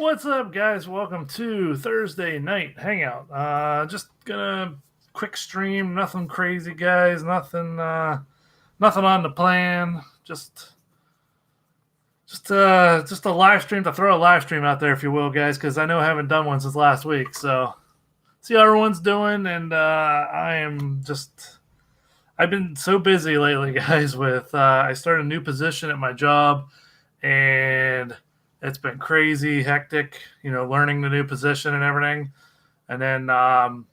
What's up, guys? Welcome to Thursday night hangout. Just gonna quick stream, nothing crazy, guys. Nothing on the plan. Just a live stream to throw a live stream out there, if you will, guys, because I know I haven't done one since last week. So see how everyone's doing, and I've been so busy lately, guys. With I started a new position at my job, and it's been crazy, hectic, learning the new position and everything. And then the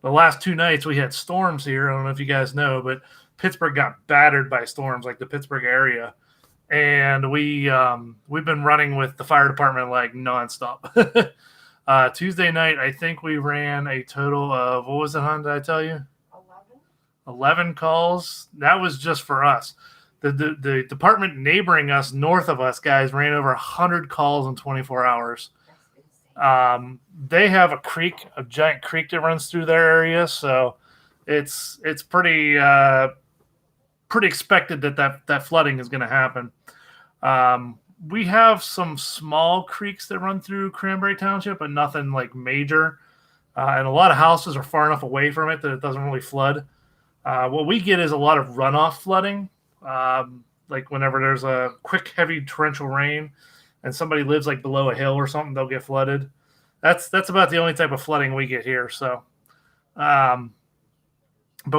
last 2 nights we had storms here. I don't know if you guys know, but Pittsburgh got battered by storms, like the Pittsburgh area. And we've been running with the fire department like nonstop. Tuesday night, I think we ran a total of, what was it, hon? Did I tell you? 11 calls. That was just for us. The department neighboring us, north of us, guys, ran over 100 calls in 24 hours. They have a giant creek that runs through their area, so it's pretty expected that flooding is going to happen. We have some small creeks that run through Cranberry Township, but nothing like major. And a lot of houses are far enough away from it that it doesn't really flood. What we get is a lot of runoff flooding. Like whenever there's a quick, heavy torrential rain and somebody lives like below a hill or something, they'll get flooded. That's about the only type of flooding we get here. So, but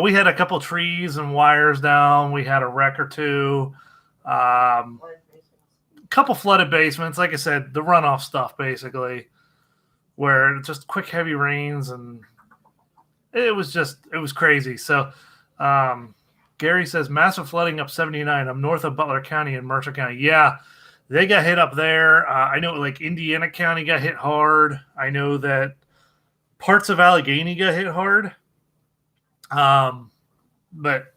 we had a couple trees and wires down. We had a wreck or two, couple flooded basements. Like I said, the runoff stuff basically, where just quick, heavy rains, and it was crazy. So, Gary says, massive flooding up 79. I'm north of Butler County and Mercer County. Yeah, they got hit up there. I know like Indiana County got hit hard. I know that parts of Allegheny got hit hard. But,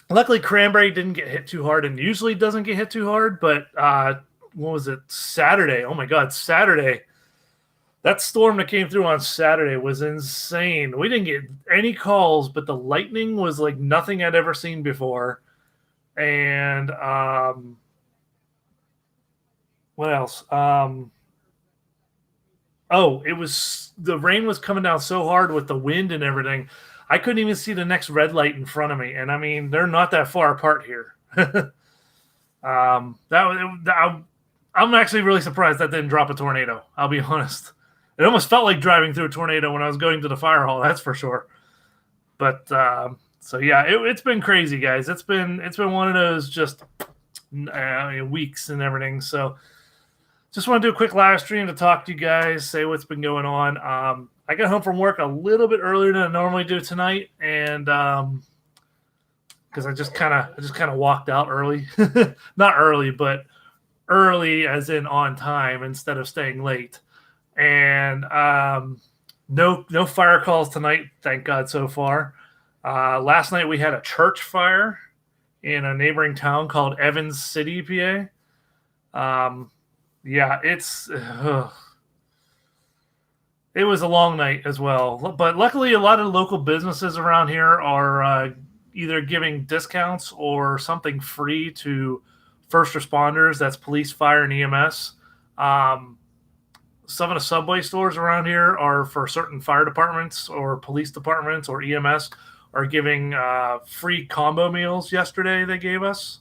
luckily Cranberry didn't get hit too hard, and usually doesn't get hit too hard. But what was it? Saturday. Oh, my God, Saturday. That storm that came through on Saturday was insane. We didn't get any calls, but the lightning was like nothing I'd ever seen before. And what else? The rain was coming down so hard with the wind and everything. I couldn't even see the next red light in front of me. And I mean, they're not that far apart here. I'm actually really surprised that didn't drop a tornado. I'll be honest. It almost felt like driving through a tornado when I was going to the fire hall. That's for sure. But so yeah, it's been crazy, guys. It's been one of those just weeks and everything. So just want to do a quick live stream to talk to you guys, say what's been going on. I got home from work a little bit earlier than I normally do tonight, and because I just kind of walked out early, not early, but early as in on time instead of staying late. And no fire calls tonight, thank God, so far. Last night we had a church fire in a neighboring town called Evans City, PA. Yeah, it was a long night as well. But luckily, a lot of local businesses around here are either giving discounts or something free to first responders. That's police, fire, and EMS. Some of the Subway stores around here are for certain fire departments or police departments or EMS are giving free combo meals yesterday they gave us,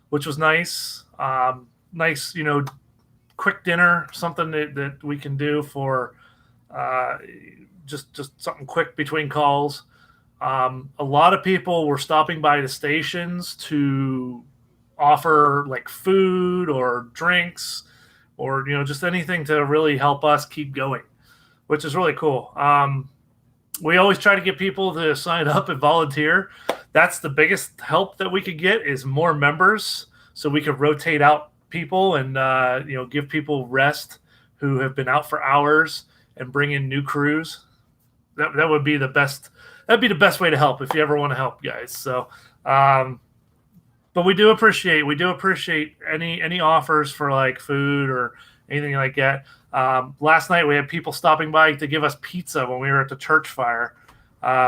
which was nice. Nice, quick dinner, something that we can do for just something quick between calls. A lot of people were stopping by the stations to offer like food or drinks or, just anything to really help us keep going, which is really cool. We always try to get people to sign up and volunteer. That's the biggest help that we could get is more members so we could rotate out people and, give people rest who have been out for hours and bring in new crews. That would be the best. That'd be the best way to help if you ever want to help, guys. So, but we do appreciate any offers for like food or anything like that. Last night we had people stopping by to give us pizza when we were at the church fire.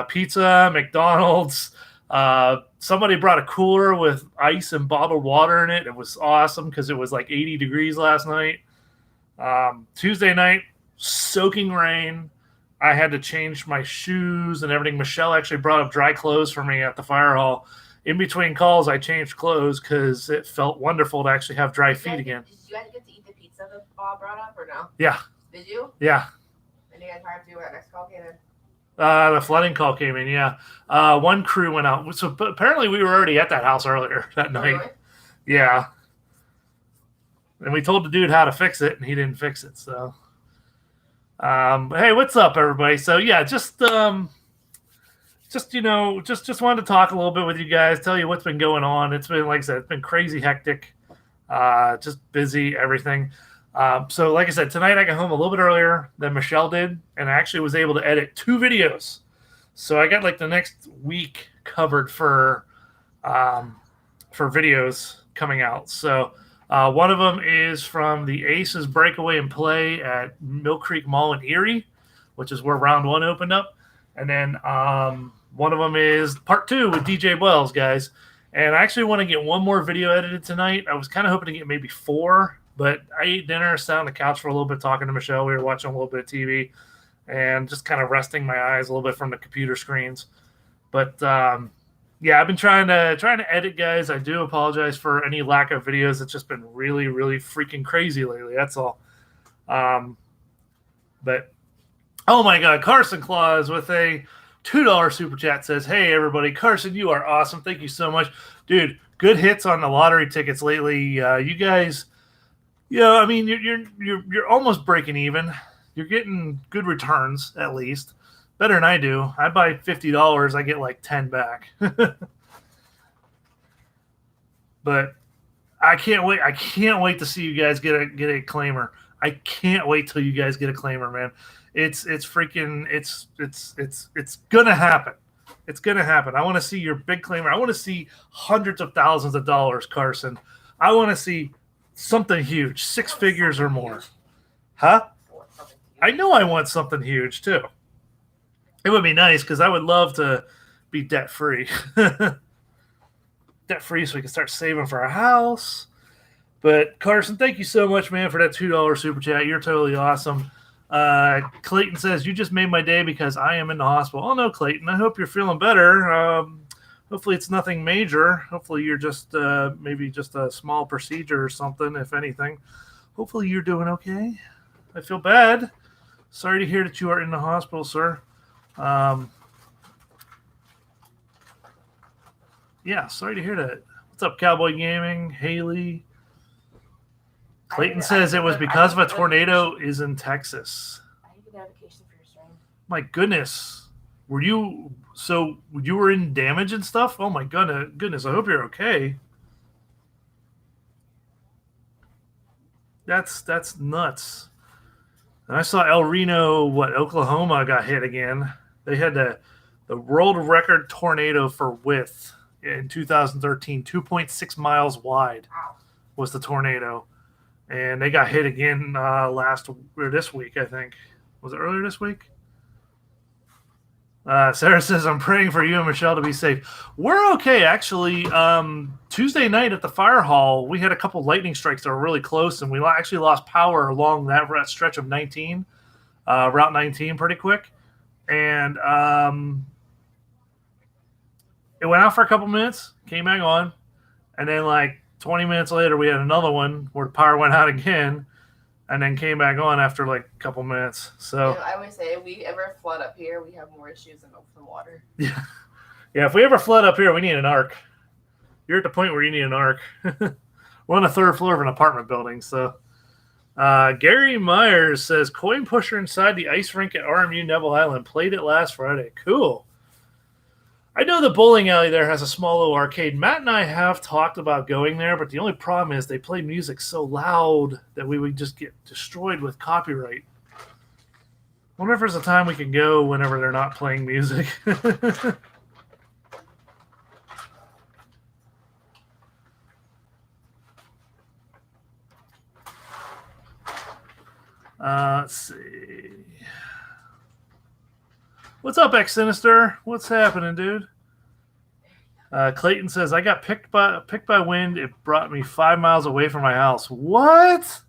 Pizza, McDonald's. Somebody brought a cooler with ice and bottled water in it. It was awesome because it was like 80 degrees last night. Tuesday night, soaking rain. I had to change my shoes and everything. Michelle actually brought up dry clothes for me at the fire hall. In between calls, I changed clothes because it felt wonderful to actually have dry feet again. Did you guys get to eat the pizza that Bob brought up or no? Yeah. Did you? Yeah. And you guys hard to do when that next call came in? The flooding call came in, yeah. One crew went out. So apparently we were already at that house earlier that night. Really? Yeah. And we told the dude how to fix it, and he didn't fix it. So, hey, what's up, everybody? So yeah, just wanted to talk a little bit with you guys, tell you what's been going on. It's been, like I said, it's been crazy hectic, just busy, everything. So like I said, tonight I got home a little bit earlier than Michelle did, and I actually was able to edit 2 videos. So I got like the next week covered for videos coming out. So one of them is from the Aces Breakaway and Play at Mill Creek Mall in Erie, which is where round 1 opened up. And then one of them is part 2 with DJ Wells, guys. And I actually want to get one more video edited tonight. I was kind of hoping to get maybe 4, but I ate dinner, sat on the couch for a little bit talking to Michelle. We were watching a little bit of TV and just kind of resting my eyes a little bit from the computer screens. But yeah, I've been trying to edit, guys. I do apologize for any lack of videos. It's just been really, really freaking crazy lately. That's all. But oh my God, Carson Claus with a $2 super chat says, "Hey everybody, Carson, you are awesome. Thank you so much, dude. Good hits on the lottery tickets lately. You guys, I mean, you're almost breaking even. You're getting good returns at least." Better than I do. I buy $50, I get like 10 back. But I can't wait. I can't wait to see you guys get a claimer. I can't wait till you guys get a claimer, man. It's gonna happen. It's gonna happen. I want to see your big claimer. I want to see hundreds of thousands of dollars, Carson. I want to see something huge, 6 figures or more. Huh? I know I want something huge too. It would be nice because I would love to be debt-free. Debt-free so we can start saving for a house. But, Carson, thank you so much, man, for that $2 super chat. You're totally awesome. Clayton says, "You just made my day because I am in the hospital." Oh, no, Clayton. I hope you're feeling better. Hopefully it's nothing major. Hopefully you're just maybe just a small procedure or something, if anything. Hopefully you're doing okay. I feel bad. Sorry to hear that you are in the hospital, sir. Yeah, sorry to hear that. What's up, Cowboy Gaming? Haley. Clayton says it was because of a tornado is in Texas. I need a notification for your stream. My goodness. Were you in damage and stuff? Oh my goodness. I hope you're okay. That's nuts. And I saw El Reno, Oklahoma got hit again. They had the world record tornado for width in 2013, 2.6 miles wide was the tornado. And they got hit again this week, I think. Was it earlier this week? Sarah says, "I'm praying for you and Michelle to be safe." We're okay, actually. Tuesday night at the fire hall, we had a couple lightning strikes that were really close, and we actually lost power along that stretch of Route 19 pretty quick. And it went out for a couple minutes, came back on, and then like 20 minutes later, we had another one where the power went out again, and then came back on after like a couple minutes. So I would say if we ever flood up here, we have more issues than open water. Yeah. If we ever flood up here, we need an ark. You're at the point where you need an ark. We're on the 3rd floor of an apartment building. So Gary Myers says, "Coin pusher inside the ice rink at RMU Neville Island. Played it last Friday." Cool. I know the bowling alley there has a small little arcade. Matt and I have talked about going there, but the only problem is they play music so loud that we would just get destroyed with copyright. I wonder if there's a time we can go whenever they're not playing music. Let's see. What's up, X Sinister? What's happening, dude? Clayton says, "I got picked by wind. It brought me 5 miles away from my house." What?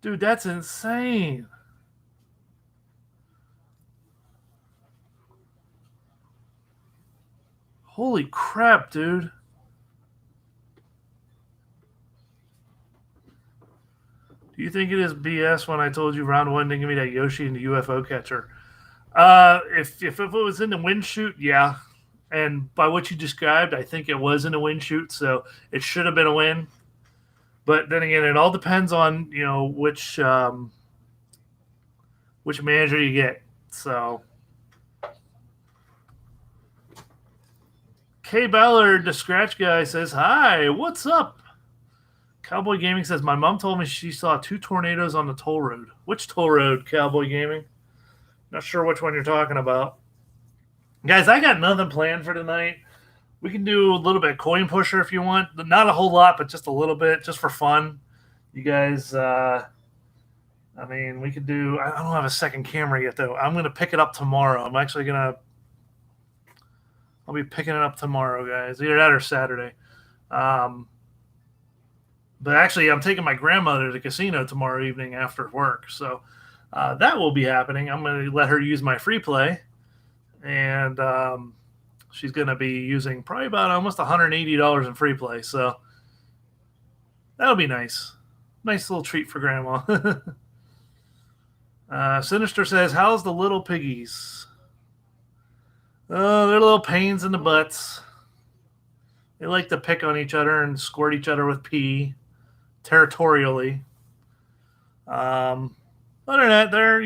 Dude, that's insane. Holy crap, dude. Do you think it is BS when I told you round one didn't give me that Yoshi and the UFO catcher? If it was in the wind shoot, yeah. And by what you described, I think it was in a win shoot, so it should have been a win. But then again, it all depends on which manager you get. So K Ballard, the scratch guy, says, "Hi, what's up?" Cowboy Gaming says, "My mom told me she saw 2 tornadoes on the toll road." Which toll road, Cowboy Gaming? Not sure which one you're talking about. Guys, I got nothing planned for tonight. We can do a little bit of coin pusher if you want. Not a whole lot, but just a little bit, just for fun. You guys, I mean, we could do. I don't have a second camera yet, though. I'm going to pick it up tomorrow. I'm actually going to. I'll be picking it up tomorrow, guys. Either that or Saturday. But actually, I'm taking my grandmother to the casino tomorrow evening after work. So that will be happening. I'm going to let her use my free play. And she's going to be using probably about almost $180 in free play. So that'll be nice. Nice little treat for grandma. Sinister says, "How's the little piggies?" Oh, they're little pains in the butts. They like to pick on each other and squirt each other with pee territorially. Other than that, they're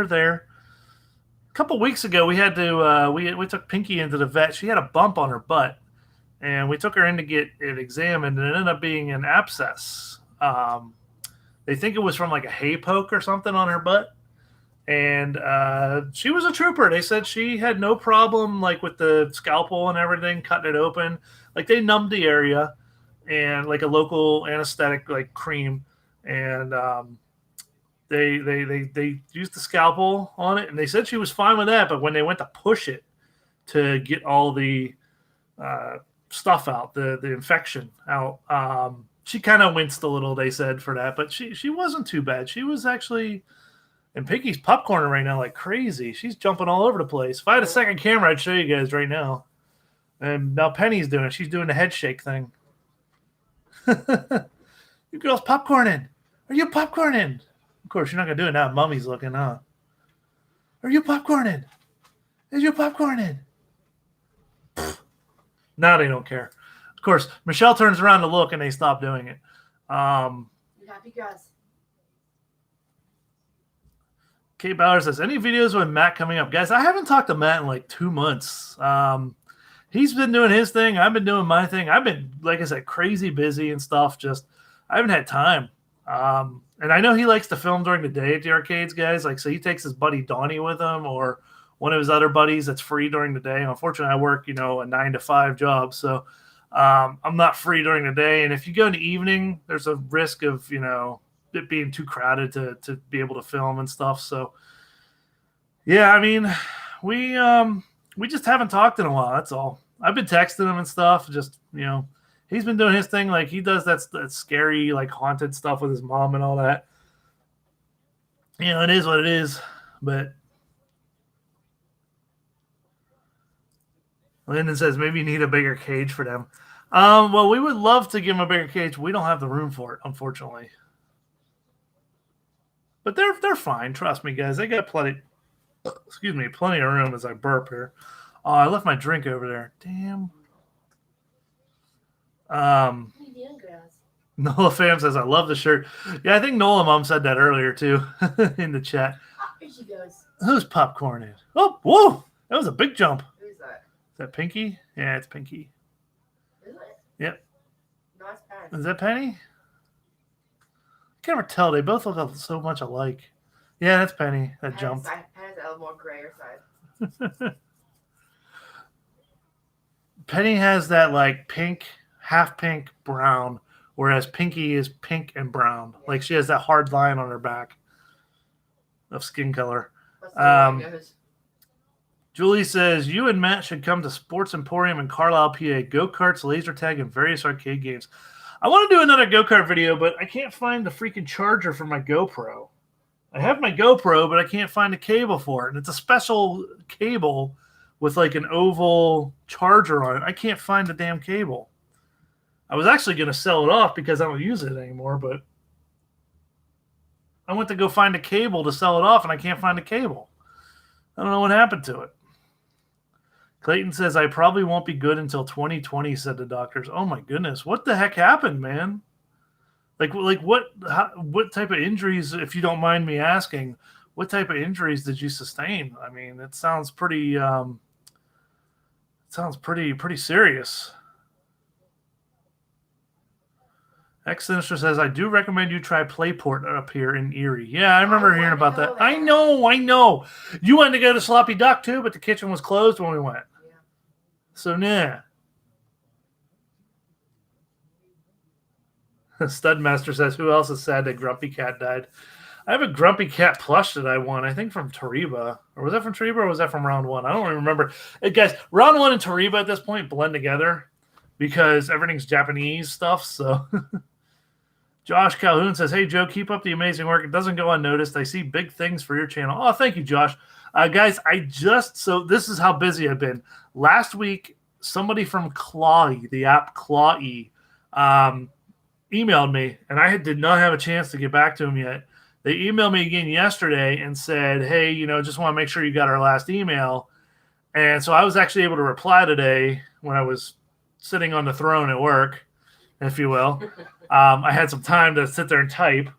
there. A couple weeks ago, we had to we took Pinky into the vet. She had a bump on her butt, and we took her in to get it examined, and it ended up being an abscess. They think it was from like a hay poke or something on her butt. And she was a trooper. They said she had no problem, like with the scalpel and everything, cutting it open. Like they numbed the area, and like a local anesthetic, like cream, and they used the scalpel on it, and they said she was fine with that. But when they went to push it to get all the stuff out, the infection out, she kind of winced a little. They said for that, but she wasn't too bad. She was actually. And Pinky's popcorning right now like crazy. She's jumping all over the place. If I had a second camera, I'd show you guys right now. And now Penny's doing it. She's doing the head shake thing. You girls popcorning. Are you popcorning? Of course, you're not going to do it now. Mummy's looking, huh? Are you popcorning? Is you popcorning? Now they don't care. Of course, Michelle turns around to look and they stop doing it. You happy guys? Kate Bauer says, "Any videos with Matt coming up?" Guys, I haven't talked to Matt in like 2 months. He's been doing his thing. I've been doing my thing. I've been, like I said, crazy busy and stuff. Just, I haven't had time. And I know he likes to film during the day at the arcades, guys. Like, so he takes his buddy Donnie with him or one of his other buddies that's free during the day. Unfortunately, I work, a 9 to 5 job. So I'm not free during the day. And if you go in the evening, there's a risk of, it being too crowded to be able to film and stuff. So yeah, I mean, we just haven't talked in a while. That's all. I've been texting him and stuff. Just, he's been doing his thing. Like he does that scary, like haunted stuff with his mom and all that. It is what it is. But Lyndon says maybe you need a bigger cage for them. Well, we would love to give them a bigger cage. We don't have the room for it, unfortunately. But they're fine. Trust me, guys. They got plenty of room as I burp here. Oh, I left my drink over there. Damn. What are you doing, girls? Nola Fam says, "I love the shirt." Yeah, I think Nola Mom said that earlier, too, in the chat. Here she goes. Who's popcorning? Oh, whoa. That was a big jump. Who's that? Is that Pinky? Yeah, it's Pinky. Is it? Yep. No, it's Penny. Is that Penny? I can't ever tell. They both look so much alike. Yeah, that's Penny. That jumped. Penny's a little more grayer side. Penny has that like pink, half pink, brown, whereas Pinky is pink and brown. Yeah. Like she has that hard line on her back of skin color. Julie says, "You and Matt should come to Sports Emporium in Carlisle, PA. Go-karts, laser tag, and various arcade games." I want to do another go-kart video, but I can't find the freaking charger for my GoPro. I have my GoPro, but I can't find a cable for it. And it's a special cable with like an oval charger on it. I can't find the damn cable. I was actually going to sell it off because I don't use it anymore, but I went to go find a cable to sell it off, and I can't find a cable. I don't know what happened to it. Clayton says, I probably won't be good until 2020, said the doctors. Oh, my goodness. What the heck happened, man? Like what type of injuries, if you don't mind me asking, what type of injuries did you sustain? I mean, it sounds pretty serious. X-Sinister says, I do recommend you try Playport up here in Erie. Yeah, I remember hearing about that. I know. You wanted to go to Sloppy Duck too, but the kitchen was closed when we went. Yeah. So, nah. Studmaster says, who else is sad that Grumpy Cat died? I have a Grumpy Cat plush that I won, I think from Tariba. Or was that from Tariba or was that from round one? I don't even remember. Hey, guys, round one and Tariba at this point blend together because everything's Japanese stuff, so... Josh Calhoun says, hey, Joe, keep up the amazing work. It doesn't go unnoticed. I see big things for your channel. Oh, thank you, Josh. Guys, so this is how busy I've been. Last week, somebody from Clawy, the app Clawy, emailed me, and I did not have a chance to get back to him yet. They emailed me again yesterday and said, hey, just want to make sure you got our last email. And so I was actually able to reply today when I was sitting on the throne at work, if you will. I had some time to sit there and type,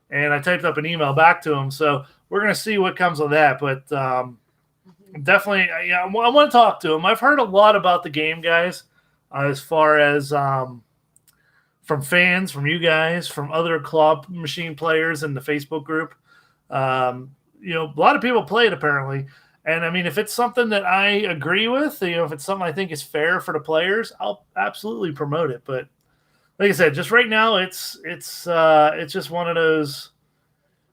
and I typed up an email back to him. So we're going to see what comes of that. But definitely, I want to talk to him. I've heard a lot about the game, guys, as far as from fans, from you guys, from other claw machine players in the Facebook group. A lot of people play it apparently. And I mean, if it's something that I agree with, if it's something I think is fair for the players, I'll absolutely promote it. But like I said, just right now, it's just one of those,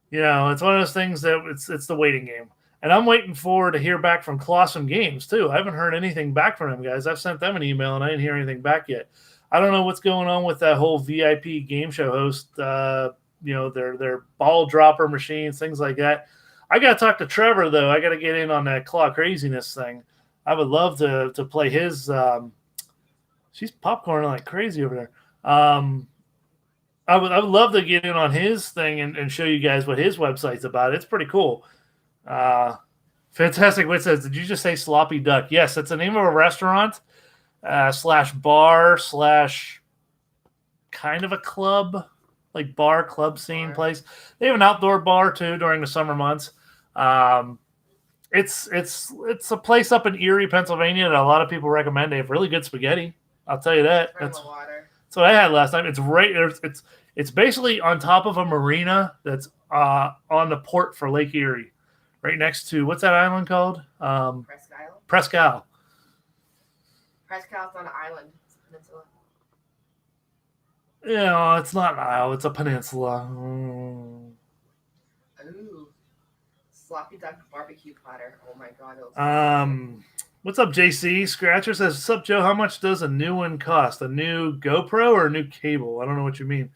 it's one of those things that it's the waiting game. And I'm waiting to hear back from Clawsome Games too. I haven't heard anything back from them, guys. I've sent them an email and I didn't hear anything back yet. I don't know what's going on with that whole VIP game show host. Their ball dropper machines, things like that. I got to talk to Trevor though. I got to get in on that claw craziness thing. I would love to play his. She's popcorning like crazy over there. I would love to get in on his thing and show you guys what his website's about. It's pretty cool. Fantastic Wit says, did you just say Sloppy Duck? Yes, it's the name of a restaurant / bar / kind of a club, like bar club scene place. They have an outdoor bar too during the summer months. It's a place up in Erie, Pennsylvania that a lot of people recommend. They have really good spaghetti. I'll tell you that. That's what I had last time. It's basically on top of a marina that's on the port for Lake Erie, right next to what's that island called? Presque Isle. Presque Isle. Presque Isle's on an island. It's a peninsula. Yeah, it's not an isle. It's a peninsula. Ooh. Sloppy Duck barbecue platter. Oh my god. What's up, JC? Scratcher says, what's up, Joe? How much does a new one cost? A new GoPro or a new cable? I don't know what you mean.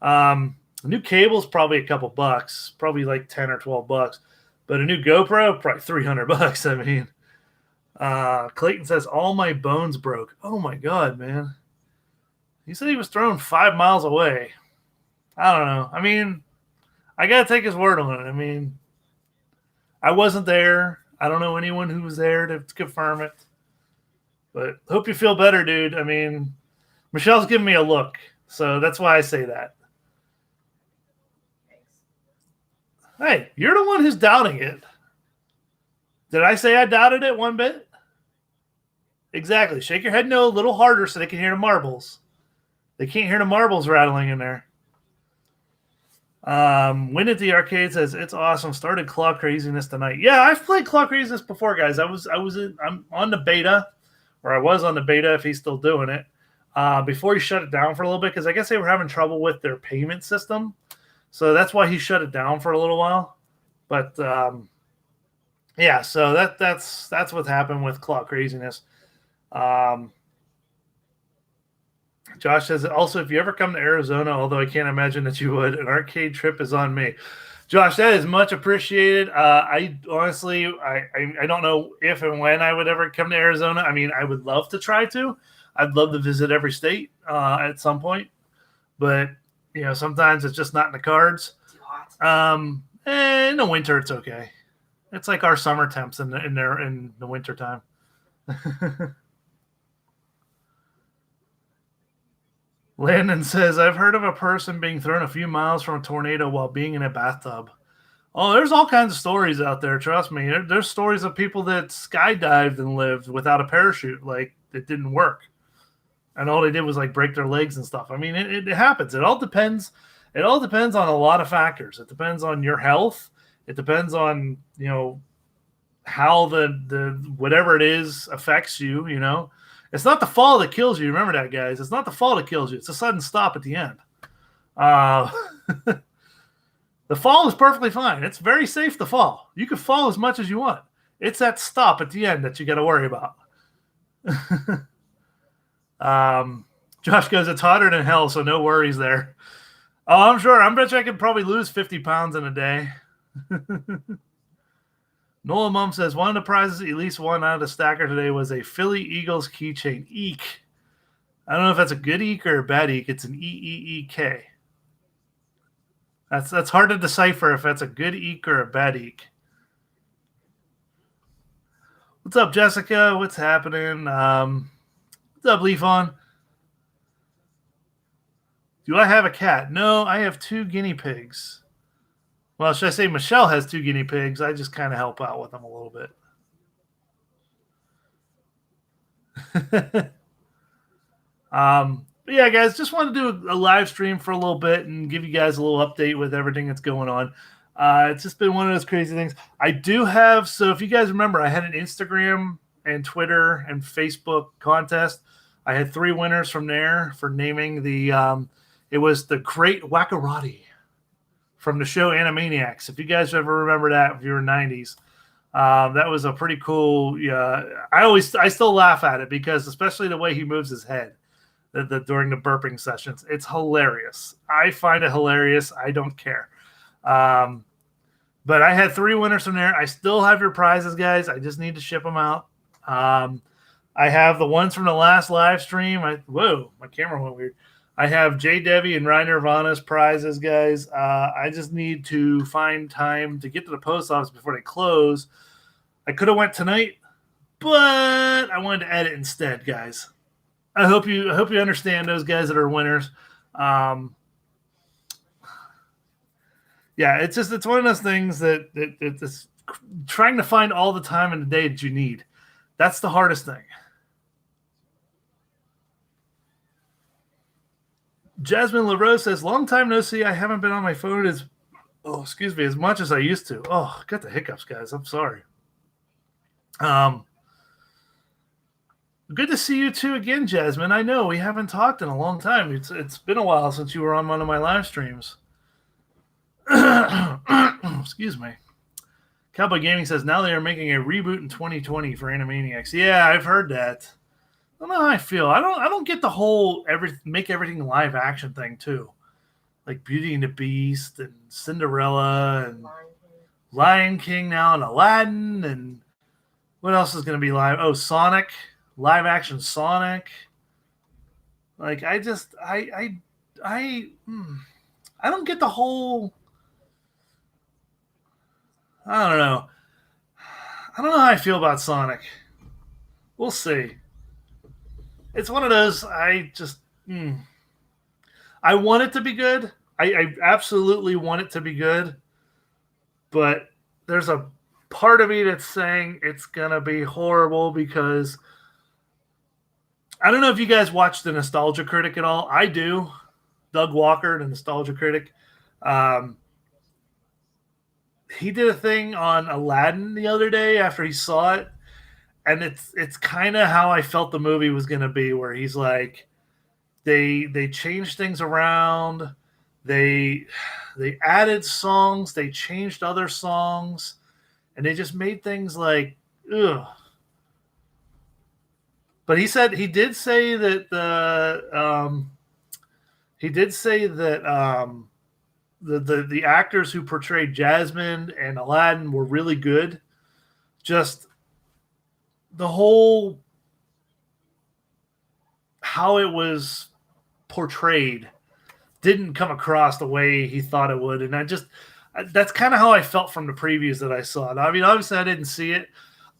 A new cable is probably a couple bucks, probably like 10 or 12 bucks. But a new GoPro, probably 300 bucks. I mean, Clayton says, all my bones broke. Oh my God, man. He said he was thrown 5 miles away. I don't know. I mean, I got to take his word on it. I mean, I wasn't there. I don't know anyone who was there to confirm it. But hope you feel better, dude. I mean, Michelle's giving me a look. So that's why I say that. Hey, you're the one who's doubting it. Did I say I doubted it one bit? Exactly. Shake your head no a little harder so they can hear the marbles. They can't hear the marbles rattling in there. Win at the Arcade says it's awesome. Started Claw Craziness tonight. Yeah, I've played Claw Craziness before, guys. I'm on the beta, or I was on the beta if he's still doing it. Before he shut it down for a little bit, because I guess they were having trouble with their payment system. So that's why he shut it down for a little while. But yeah, so that's what's happened with Claw Craziness. Josh says, also, if you ever come to Arizona, although I can't imagine that you would, an arcade trip is on me. Josh, that is much appreciated. I honestly, I don't know if and when I would ever come to Arizona. I mean, I would love to try to. I'd love to visit every state at some point, but sometimes it's just not in the cards. Too hot. In the winter, it's okay. It's like our summer temps in the winter time. Landon says, I've heard of a person being thrown a few miles from a tornado while being in a bathtub. Oh, there's all kinds of stories out there. Trust me. There's stories of people that skydived and lived without a parachute. Like, it didn't work. And all they did was like break their legs and stuff. I mean, it happens. It all depends. It all depends on a lot of factors. It depends on your health. It depends on, how the whatever it is affects you, It's not the fall that kills you. Remember that, guys. It's not the fall that kills you. It's a sudden stop at the end. The fall is perfectly fine. It's very safe to fall. You can fall as much as you want. It's that stop at the end that you got to worry about. Josh goes, it's hotter than hell, so no worries there. Oh, I'm sure. I bet you I could probably lose 50 pounds in a day. Nola Mum says, one of the prizes at least one out of the stacker today was a Philly Eagles keychain. Eek. I don't know if that's a good eek or a bad eek. It's an E-E-E-K. That's hard to decipher if that's a good eek or a bad eek. What's up, Jessica? What's happening? What's up, Leafon? Do I have a cat? No, I have 2 guinea pigs. Well, should I say Michelle has 2 guinea pigs? I just kind of help out with them a little bit. But yeah, guys, just wanted to do a live stream for a little bit and give you guys a little update with everything that's going on. It's just been one of those crazy things. I do have, so if you guys remember, I had an Instagram and Twitter and Facebook contest. I had 3 winners from there for naming it was the Great Wackarati from the show Animaniacs. If you guys ever remember that, if you were 90s, that was a pretty cool. Yeah, I still laugh at it because especially the way he moves his head during the burping sessions, it's hilarious. I find it hilarious. I don't care. But I had 3 winners from there. I still have your prizes, guys. I just need to ship them out. I have the ones from the last live stream. Whoa, my camera went weird. I have J. Debbie and Ryan Nirvana's prizes, guys. I just need to find time to get to the post office before they close. I could have went tonight, but I wanted to edit instead, guys. I hope you understand those guys that are winners. Yeah, it's one of those things that it's trying to find all the time in the day that you need. That's the hardest thing. Jasmine LaRose says, long time no see. I haven't been on my phone as much as I used to. Oh, I got the hiccups, guys. I'm sorry. Good to see you too again, Jasmine. I know we haven't talked in a long time. It's been a while since you were on one of my live streams. Excuse me. Cowboy Gaming says, now they are making a reboot in 2020 for Animaniacs. Yeah, I've heard that. I don't know how I feel. I don't get the whole make everything live action thing too, like Beauty and the Beast and Cinderella and Lion King now and Aladdin and what else is going to be live? Oh, Sonic, live action Sonic. Like I don't get the whole. I don't know. I don't know how I feel about Sonic. We'll see. It's one of those, I want it to be good. I absolutely want it to be good. But there's a part of me that's saying it's going to be horrible because I don't know if you guys watch The Nostalgia Critic at all. I do. Doug Walker, The Nostalgia Critic. He did a thing on Aladdin the other day after he saw it. And it's kind of how I felt the movie was going to be, where he's like, they changed things around, they added songs, they changed other songs, and they just made things like, ugh. But he did say that the actors who portrayed Jasmine and Aladdin were really good. Just the whole how it was portrayed didn't come across the way he thought it would, and that's kind of how I felt from the previews that I saw. I mean, obviously, I didn't see it.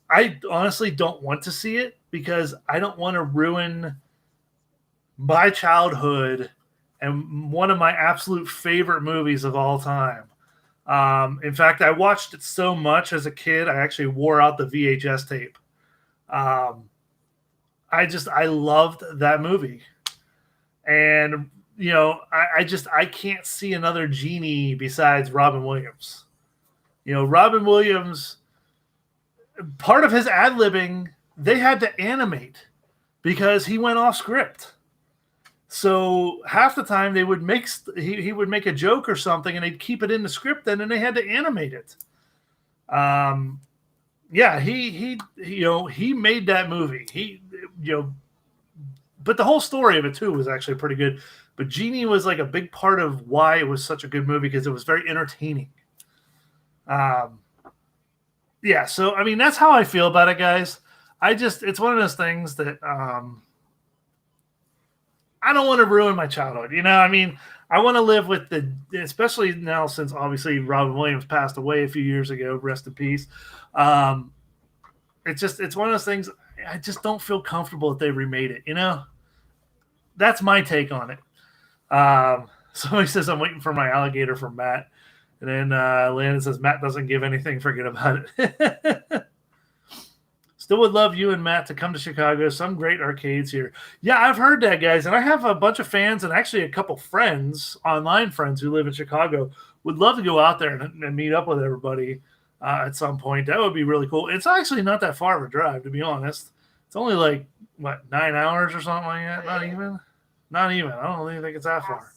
I honestly don't want to see it because I don't want to ruin my childhood and one of my absolute favorite movies of all time. In fact, I watched it so much as a kid, I actually wore out the VHS tape. I loved that movie, and I can't see another genie besides Robin Williams. Robin Williams, part of his ad libbing, they had to animate because he went off script. So half the time they would he would make a joke or something, and they'd keep it in the script, then, and they had to animate it. Yeah, he made that movie. But the whole story of it too was actually pretty good. But Genie was like a big part of why it was such a good movie because it was very entertaining. Yeah, so I mean that's how I feel about it, guys. It's one of those things that I don't want to ruin my childhood. I mean, I want to live with especially now since obviously Robin Williams passed away a few years ago. Rest in peace. It's one of those things. I just don't feel comfortable that they remade it. That's my take on it. Somebody says I'm waiting for my alligator from Matt, and then Landon says Matt doesn't give anything. Forget about it. Still would love you and Matt to come to Chicago. Some great arcades here. Yeah, I've heard that, guys. And I have a bunch of fans and actually a couple friends, online friends who live in Chicago, would love to go out there and meet up with everybody at some point. That would be really cool. It's actually not that far of a drive, to be honest. It's only like, 9 hours or something like that? Not even. I don't really think it's that far.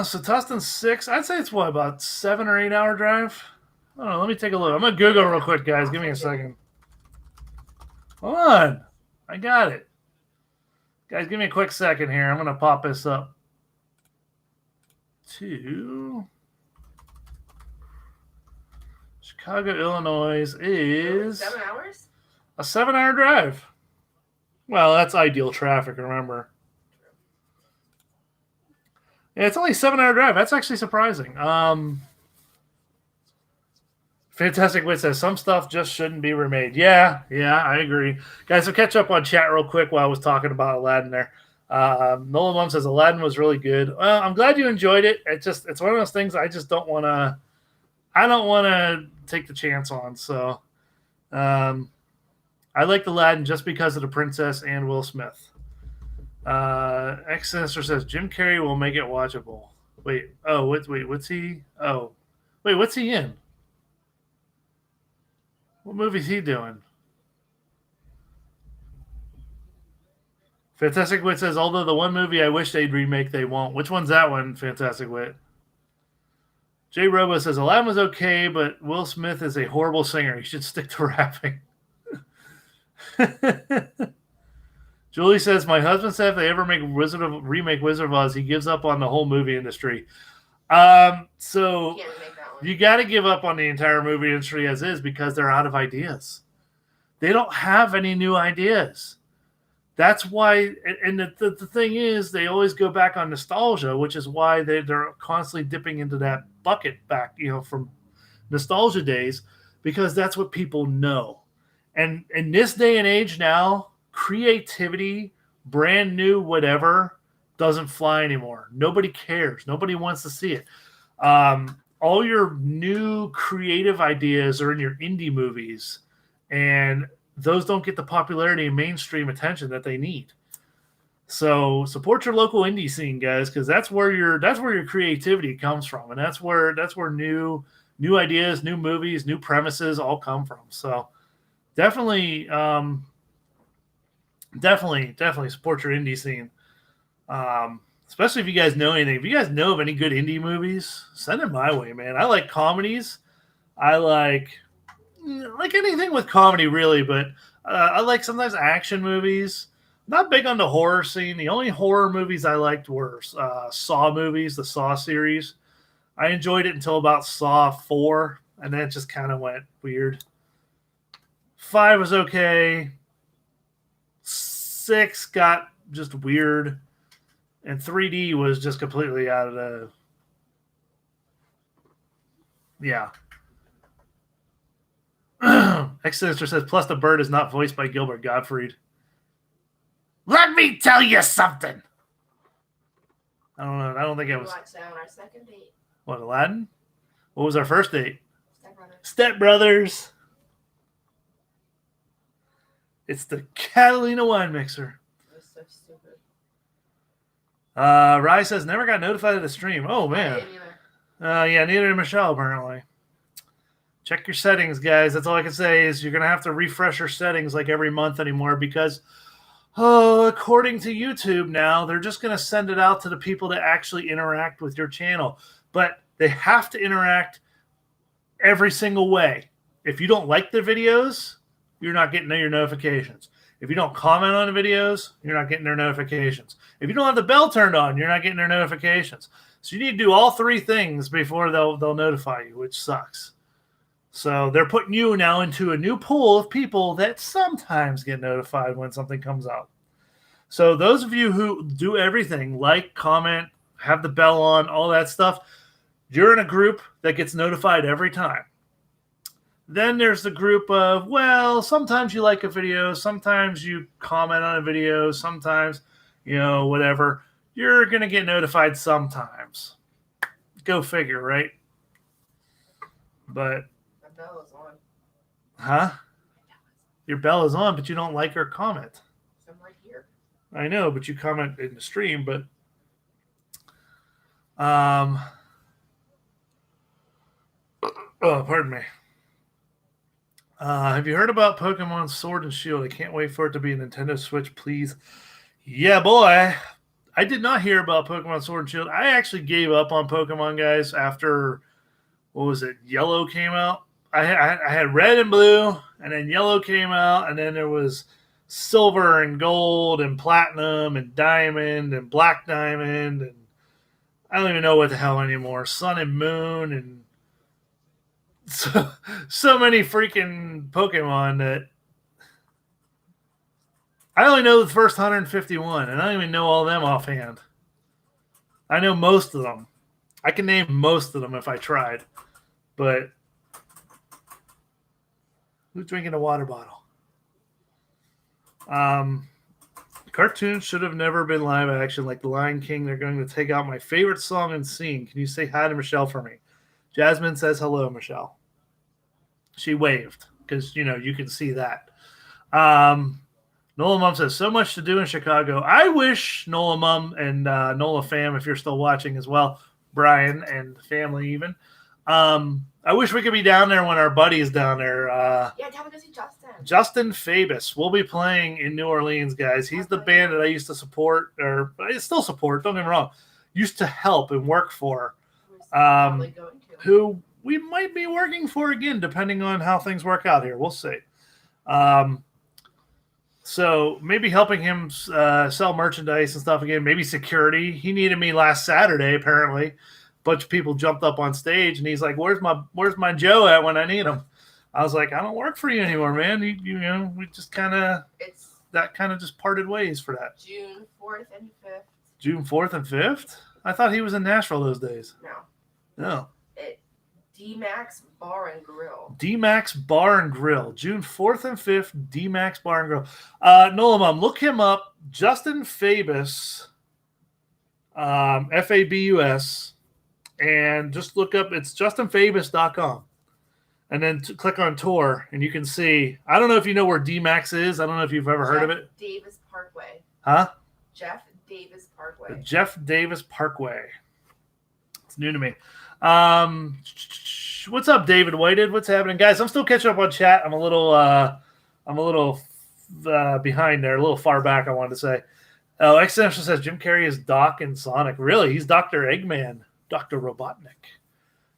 So Tustin's 6. I'd say it's about 7 or 8 hour drive. I don't know. Let me take a look. I'm going to Google real quick, guys. Give me a second. Hold on. I got it. Guys, give me a quick second here. I'm going to pop this up to Chicago, Illinois is 7 hours? A 7 hour drive. Well, that's ideal traffic, remember. Yeah, it's only a 7 hour drive. That's actually surprising. Fantastic Wit says some stuff just shouldn't be remade. Yeah, I agree. Guys, so catch up on chat real quick while I was talking about Aladdin there. Nolan Mom says Aladdin was really good. Well, I'm glad you enjoyed it. It's one of those things I just don't want to. I don't want to take the chance on. So, I liked Aladdin just because of the princess and Will Smith. X Sinister says Jim Carrey will make it watchable. What's he? Oh, wait, what's he in? What movie's he doing? Fantastic Wit says, although the one movie I wish they'd remake, they won't. Which one's that one, Fantastic Wit? Jay Robo says, Aladdin was okay, but Will Smith is a horrible singer. He should stick to rapping. Julie says, my husband said if they ever remake Wizard of Oz, he gives up on the whole movie industry. So you got to give up on the entire movie industry as is because they're out of ideas. They don't have any new ideas. That's why, and the thing is, they always go back on nostalgia, which is why they're constantly dipping into that bucket back, from nostalgia days, because that's what people know. And in this day and age now, creativity, brand new, whatever, doesn't fly anymore. Nobody cares. Nobody wants to see it. All your new creative ideas are in your indie movies, and those don't get the popularity and mainstream attention that they need. So support your local indie scene, guys, because that's where your creativity comes from, and that's where new ideas, new movies, new premises all come from. So definitely support your indie scene. Especially if you guys know anything. If you guys know of any good indie movies, send them my way, man. I like comedies. I like like anything with comedy, really. But I like sometimes action movies. Not big on the horror scene. The only horror movies I liked were Saw movies, the Saw series. I enjoyed it until about Saw 4, and then it just kind of went weird. 5 was okay. 6 got just weird. And 3D was just completely out of the. Yeah. X-Sinister says, plus the bird is not voiced by Gilbert Gottfried. Let me tell you something. I don't know. I don't think it was. We watched that on our second date. What, Aladdin? What was our first date? Step Brothers. Step Brothers. It's the Catalina wine mixer. It was so stupid. Rye says, never got notified of the stream. Oh, man. I didn't either. Yeah, neither did Michelle, apparently. Check your settings, guys. That's all I can say is you're going to have to refresh your settings like every month anymore because, according to YouTube now, they're just going to send it out to the people that actually interact with your channel. But they have to interact every single way. If you don't like the videos, you're not getting your notifications. If you don't comment on the videos, you're not getting their notifications. If you don't have the bell turned on, you're not getting their notifications. So you need to do all three things before they'll notify you, which sucks. So they're putting you now into a new pool of people that sometimes get notified when something comes out. So those of you who do everything, like, comment, have the bell on, all that stuff, you're in a group that gets notified every time. Then there's the group of, well, sometimes you like a video, sometimes you comment on a video, sometimes, whatever. You're going to get notified sometimes. Go figure, right? But My bell is on. huh? Your bell is on, but you don't like or comment. I'm right here. I know, but you comment in the stream, but pardon me. Have you heard about Pokemon Sword and Shield? I can't wait for it to be a Nintendo Switch, please. Yeah, boy. I did not hear about Pokemon Sword and Shield. I actually gave up on Pokemon, guys, after, what was it, Yellow came out. I had Red and Blue, and then Yellow came out, and then there was Silver and Gold and Platinum and Diamond and Black Diamond, and I don't even know what the hell anymore. Sun and Moon, and so many freaking Pokemon that I only know the first 151, and I don't even know all of them offhand. I know most of them. I can name most of them if I tried, but who's drinking a water bottle? Cartoons should have never been live action like The Lion King. They're going to take out my favorite song and scene. Can you say hi to Michelle for me? Jasmine says hello, Michelle. She waved because, you can see that. Nola Mum says, so much to do in Chicago. I wish Nola Mum and Nola Fam, if you're still watching as well, Brian and family even, I wish we could be down there when our buddy is down there. Tell me to see Justin. Justin Fabus will be playing in New Orleans, guys. He's the band that I used to support, or I still support, don't get me wrong, used to help and work for, who we might be working for again, depending on how things work out here. We'll see. So maybe helping him sell merchandise and stuff again, maybe security. He needed me last Saturday, apparently. A bunch of people jumped up on stage, and he's like, where's my Joe at when I need him? I was like, I don't work for you anymore, man. We just kind of just parted ways for that. June 4th and 5th. June 4th and 5th? I thought he was in Nashville those days. No. D-Max Bar and Grill. D-Max Bar and Grill. June 4th and 5th, D-Max Bar and Grill. Nola Mum, look him up. Justin Fabus, Fabus, and just look up, it's justinfabus.com. And then click on tour, and you can see, I don't know if you know where D-Max is. I don't know if you've ever heard of it. Davis Parkway. Huh? Jeff Davis Parkway. The Jeff Davis Parkway. It's new to me. What's up, David Whited? What's happening, guys? I'm still catching up on chat. I'm a little behind there, a little far back. I wanted to say. Oh, Extension says Jim Carrey is Doc in Sonic. Really, he's Dr. Eggman, Dr. Robotnik.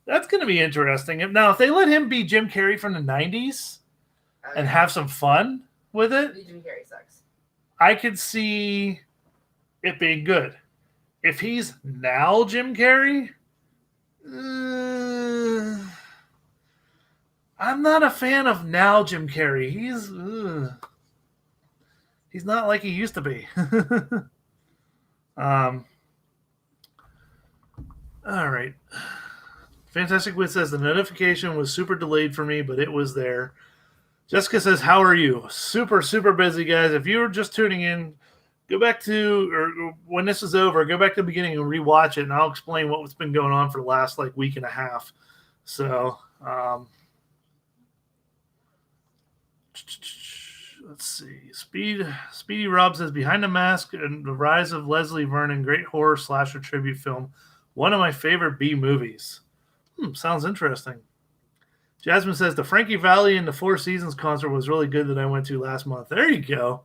That's going to be interesting. Now, if they let him be Jim Carrey from the 90s and have some fun with it, Jim Carrey sucks. I could see it being good. If he's now Jim Carrey, I'm not a fan of now Jim Carrey. He's not like he used to be. All right. Fantastic Wit says the notification was super delayed for me, but it was there. Jessica says, how are you? Super, super busy, guys. If you were just tuning in, go back to, or when this is over, go back to the beginning and rewatch it, and I'll explain what's been going on for the last week and a half. So, let's see. Speedy Rob says, Behind the Mask and the Rise of Leslie Vernon, great horror slasher tribute film. One of my favorite B movies. Sounds interesting. Jasmine says, the Frankie Valli and the Four Seasons concert was really good that I went to last month. There you go.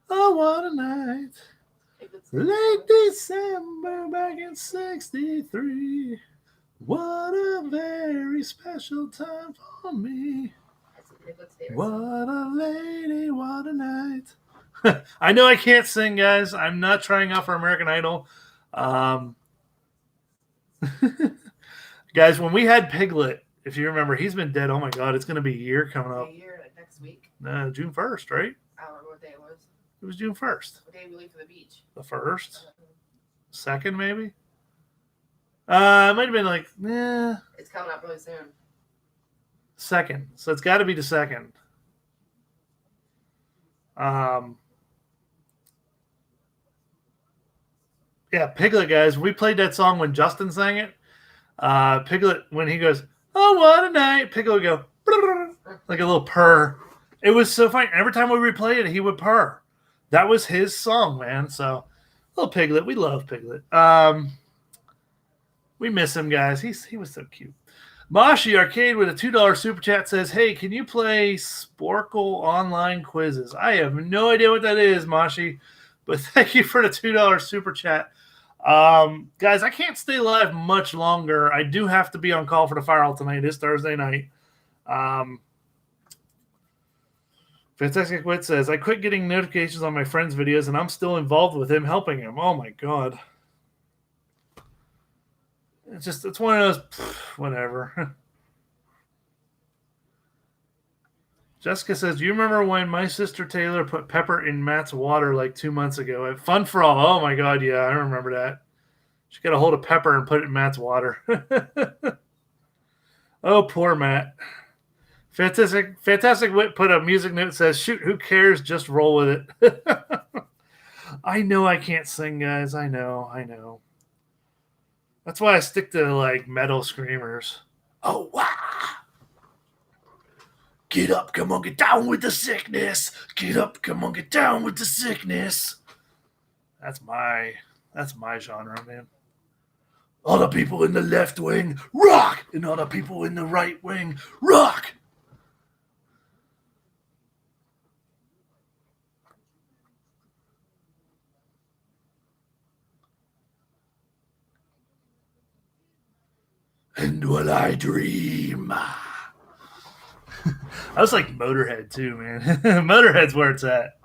Oh, what a night. Late December back in 63. What a very special time for me. What a lady, what a night. I know I can't sing, guys. I'm not trying out for American Idol. Guys, when we had Piglet, if you remember, he's been dead. Oh my God, it's going to be a year coming up. A year next week. June 1st, right? I don't remember what day it was. It was June 1st. What day did we leave for the beach? The 1st? 2nd, maybe? It might have been It's coming up really soon. 2nd. So it's got to be the 2nd. Yeah, Piglet, guys. We played that song when Justin sang it. Piglet, when he goes, oh, what a night, Piglet would go, like a little purr. It was so funny. Every time we replay it, he would purr. That was his song, man. So, little Piglet. We love Piglet. We miss him, guys. He was so cute. Mashi Arcade with a $2 super chat says, hey, can you play Sporkle online quizzes? I have no idea what that is, Mashi, but thank you for the $2 super chat. Guys, I can't stay live much longer. I do have to be on call for the fire hall tonight. It's Thursday night. Fantastic Wit says, I quit getting notifications on my friend's videos, and I'm still involved with him, helping him. Oh, my God. It's one of those, whatever. Jessica says, do you remember when my sister Taylor put pepper in Matt's water 2 months ago at Fun for All? Oh, my God, yeah, I remember that. She got a hold of pepper and put it in Matt's water. Oh, poor Matt. Fantastic Wit put a music note that says, shoot, who cares? Just roll with it. I know I can't sing, guys. I know. That's why I stick to, metal screamers. Oh, wow. Get up, come on, get down with the sickness. Get up, come on, get down with the sickness. That's my genre, man. All the people in the left wing, rock! And all the people in the right wing, rock! And will I dream? I was like Motorhead too, man. Motorhead's where it's at.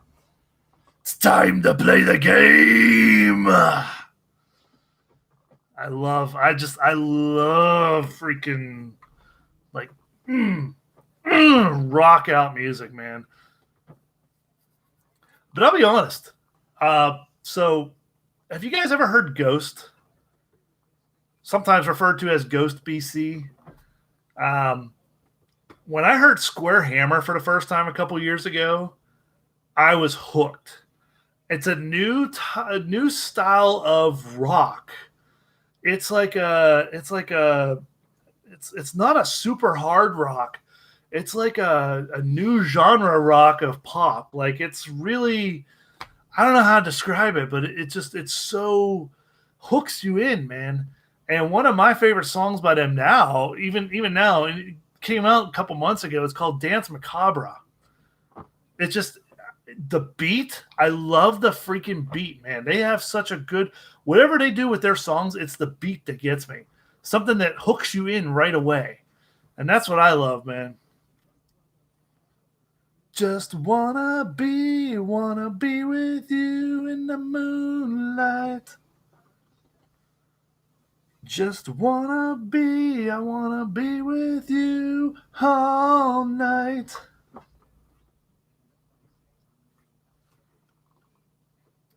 It's time to play the game. I love freaking rock out music, man. But I'll be honest. So have you guys ever heard Ghost? Sometimes referred to as Ghost BC. When I heard Square Hammer for the first time a couple years ago, I was hooked. It's a new style of rock. It's not a super hard rock. It's like a new genre rock of pop. It's really, I don't know how to describe it, but it so hooks you in, man. And one of my favorite songs by them now, even now, it came out a couple months ago. It's called Dance Macabre. It's just the beat. I love the freaking beat, man. They have such a good, whatever they do with their songs, it's the beat that gets me. something that hooks you in right away. And that's what I love, man. Just wanna be with you in the moonlight. Just I wanna be with you all night.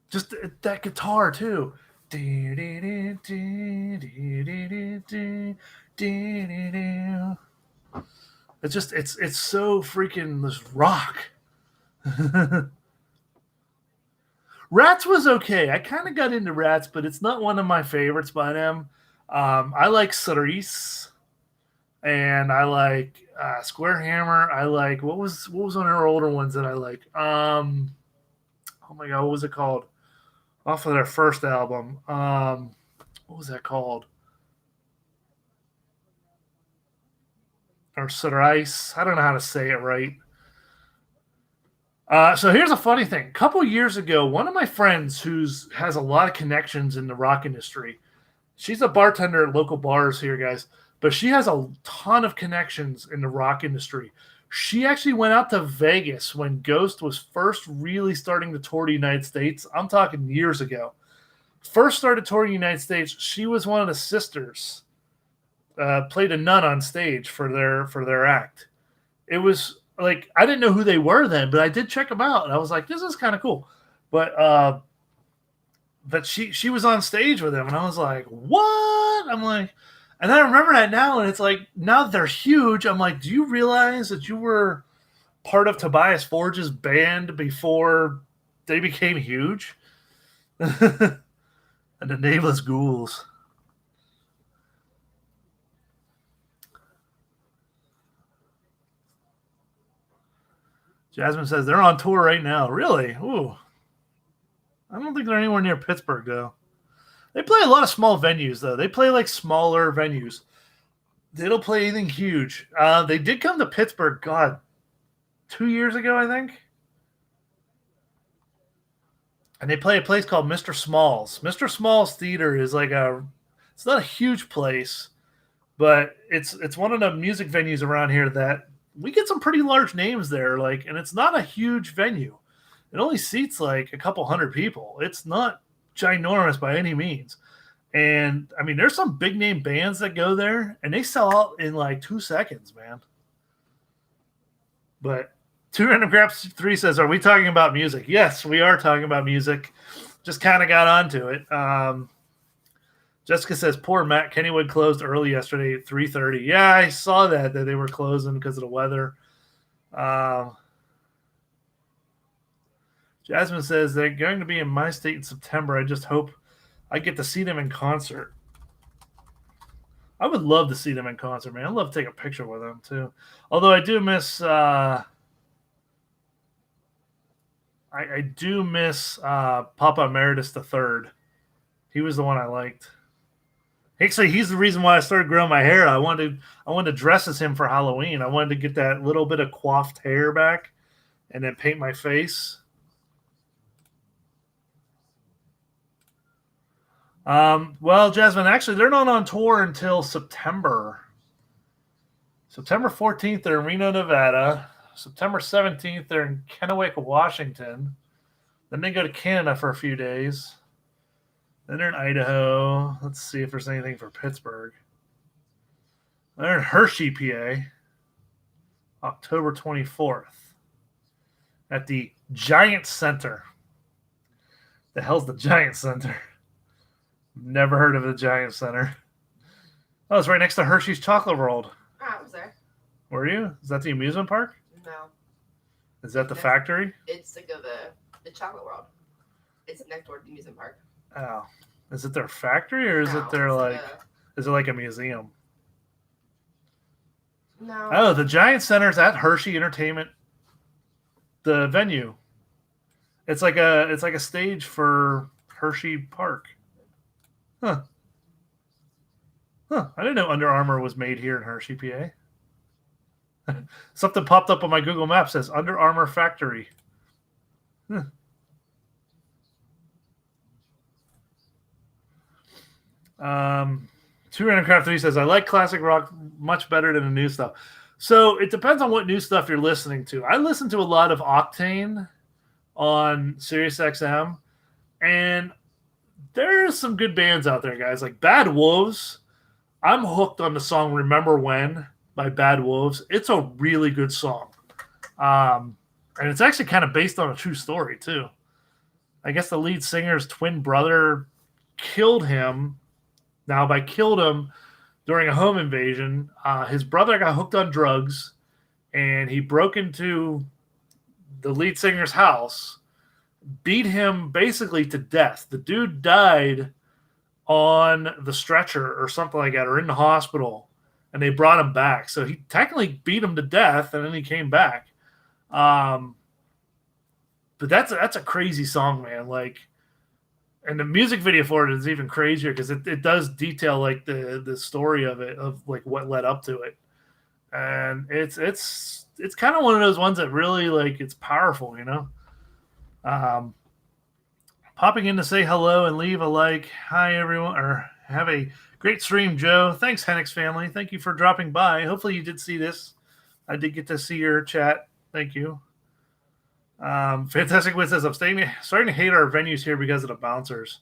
Just that guitar too. It's so freaking this rock. Rats was okay. I kind of got into Rats, but it's not one of my favorites by them. I like Cerise, and I like Square Hammer. I like what was one of her older ones that I like. Oh my god, what was it called? Off of their first album. What was that called? Or Cerise? I don't know how to say it right. So here's a funny thing. A couple years ago, one of my friends who's has a lot of connections in the rock industry. She's a bartender at local bars here, guys, but she has a ton of connections in the rock industry. She actually went out to Vegas when Ghost was first really starting to tour the United States. I'm talking years ago. First started touring the United States. She was one of the sisters. Played a nun on stage for their act. It was like I didn't know who they were then, but I did check them out, and I was like, this is kind of cool. But she was on stage with them, and I was like, what? I'm like, and I remember that now, and it's like now that they're huge. I'm like, do you realize that you were part of Tobias Forge's band before they became huge? And the Nameless Ghouls. Jasmine says they're on tour right now. Really? Ooh. I don't think they're anywhere near Pittsburgh, though. They play a lot of small venues, though. They play like smaller venues. They don't play anything huge. They did come to Pittsburgh, God, 2 years ago, I think. And they play a place called Mr. Smalls. Mr. Smalls Theater is like it's not a huge place, but it's one of the music venues around here that we get some pretty large names there. Like, and it's not a huge venue. It only seats like a couple hundred people. It's not ginormous by any means. And I mean, there's some big name bands that go there and they sell out in like 2 seconds, man. But 2 Random Craps 3 says, are we talking about music? Yes, we are talking about music. Just kind of got onto it. Jessica says, poor Matt Kennywood closed early yesterday at 3:30. Yeah, I saw that they were closing because of the weather. Jasmine says, they're going to be in my state in September. I just hope I get to see them in concert. I would love to see them in concert, man. I'd love to take a picture with them, too. Although I do miss... I do miss Papa Emeritus III. He was the one I liked. Actually, he's the reason why I started growing my hair. I wanted to dress as him for Halloween. I wanted to get that little bit of coiffed hair back and then paint my face. Well, Jasmine, actually, they're not on tour until September. September 14th, they're in Reno, Nevada. September 17th, they're in Kennewick, Washington. Then they go to Canada for a few days. Then they're in Idaho. Let's see if there's anything for Pittsburgh. They're in Hershey, PA. October 24th. At the Giant Center. The hell's the Giant Center? Never heard of the Giant Center. Oh, it's right next to Hershey's Chocolate World. Oh, I was there. Were you? Is that the amusement park? No. Is that the factory? It's like the Chocolate World. It's next door to the amusement park. Oh. Is it their factory or is it their is it like a museum? No. Oh, the Giant Center's at Hershey Entertainment. The venue. It's like a stage for Hershey Park. Huh. I didn't know Under Armour was made here in Hershey, PA. Something popped up on my Google Maps says Under Armour Factory. Huh. Two Random Craft 3 says, I like classic rock much better than the new stuff. So it depends on what new stuff you're listening to. I listen to a lot of Octane on SiriusXM, and there's some good bands out there, guys. Like Bad Wolves. I'm hooked on the song Remember When by Bad Wolves. It's a really good song. And it's actually kind of based on a true story, too. I guess the lead singer's twin brother killed him. Now, by killed him during a home invasion, his brother got hooked on drugs, and he broke into the lead singer's house, beat him basically to death. The dude died on the stretcher or something like that, or in the hospital, and they brought him back. So he technically beat him to death, and then he came back. But that's a crazy song, man. Like, and the music video for it is even crazier because it does detail like the story of it, of like what led up to it, and it's kind of one of those ones that really like it's powerful, you know. Popping in to say hello and leave a like. Hi everyone, or have a great stream, Joe. Thanks, Henix family. Thank you for dropping by. Hopefully you did see this. I did get to see your chat. Thank you. Fantastic Wit says, I'm starting to hate our venues here because of the bouncers.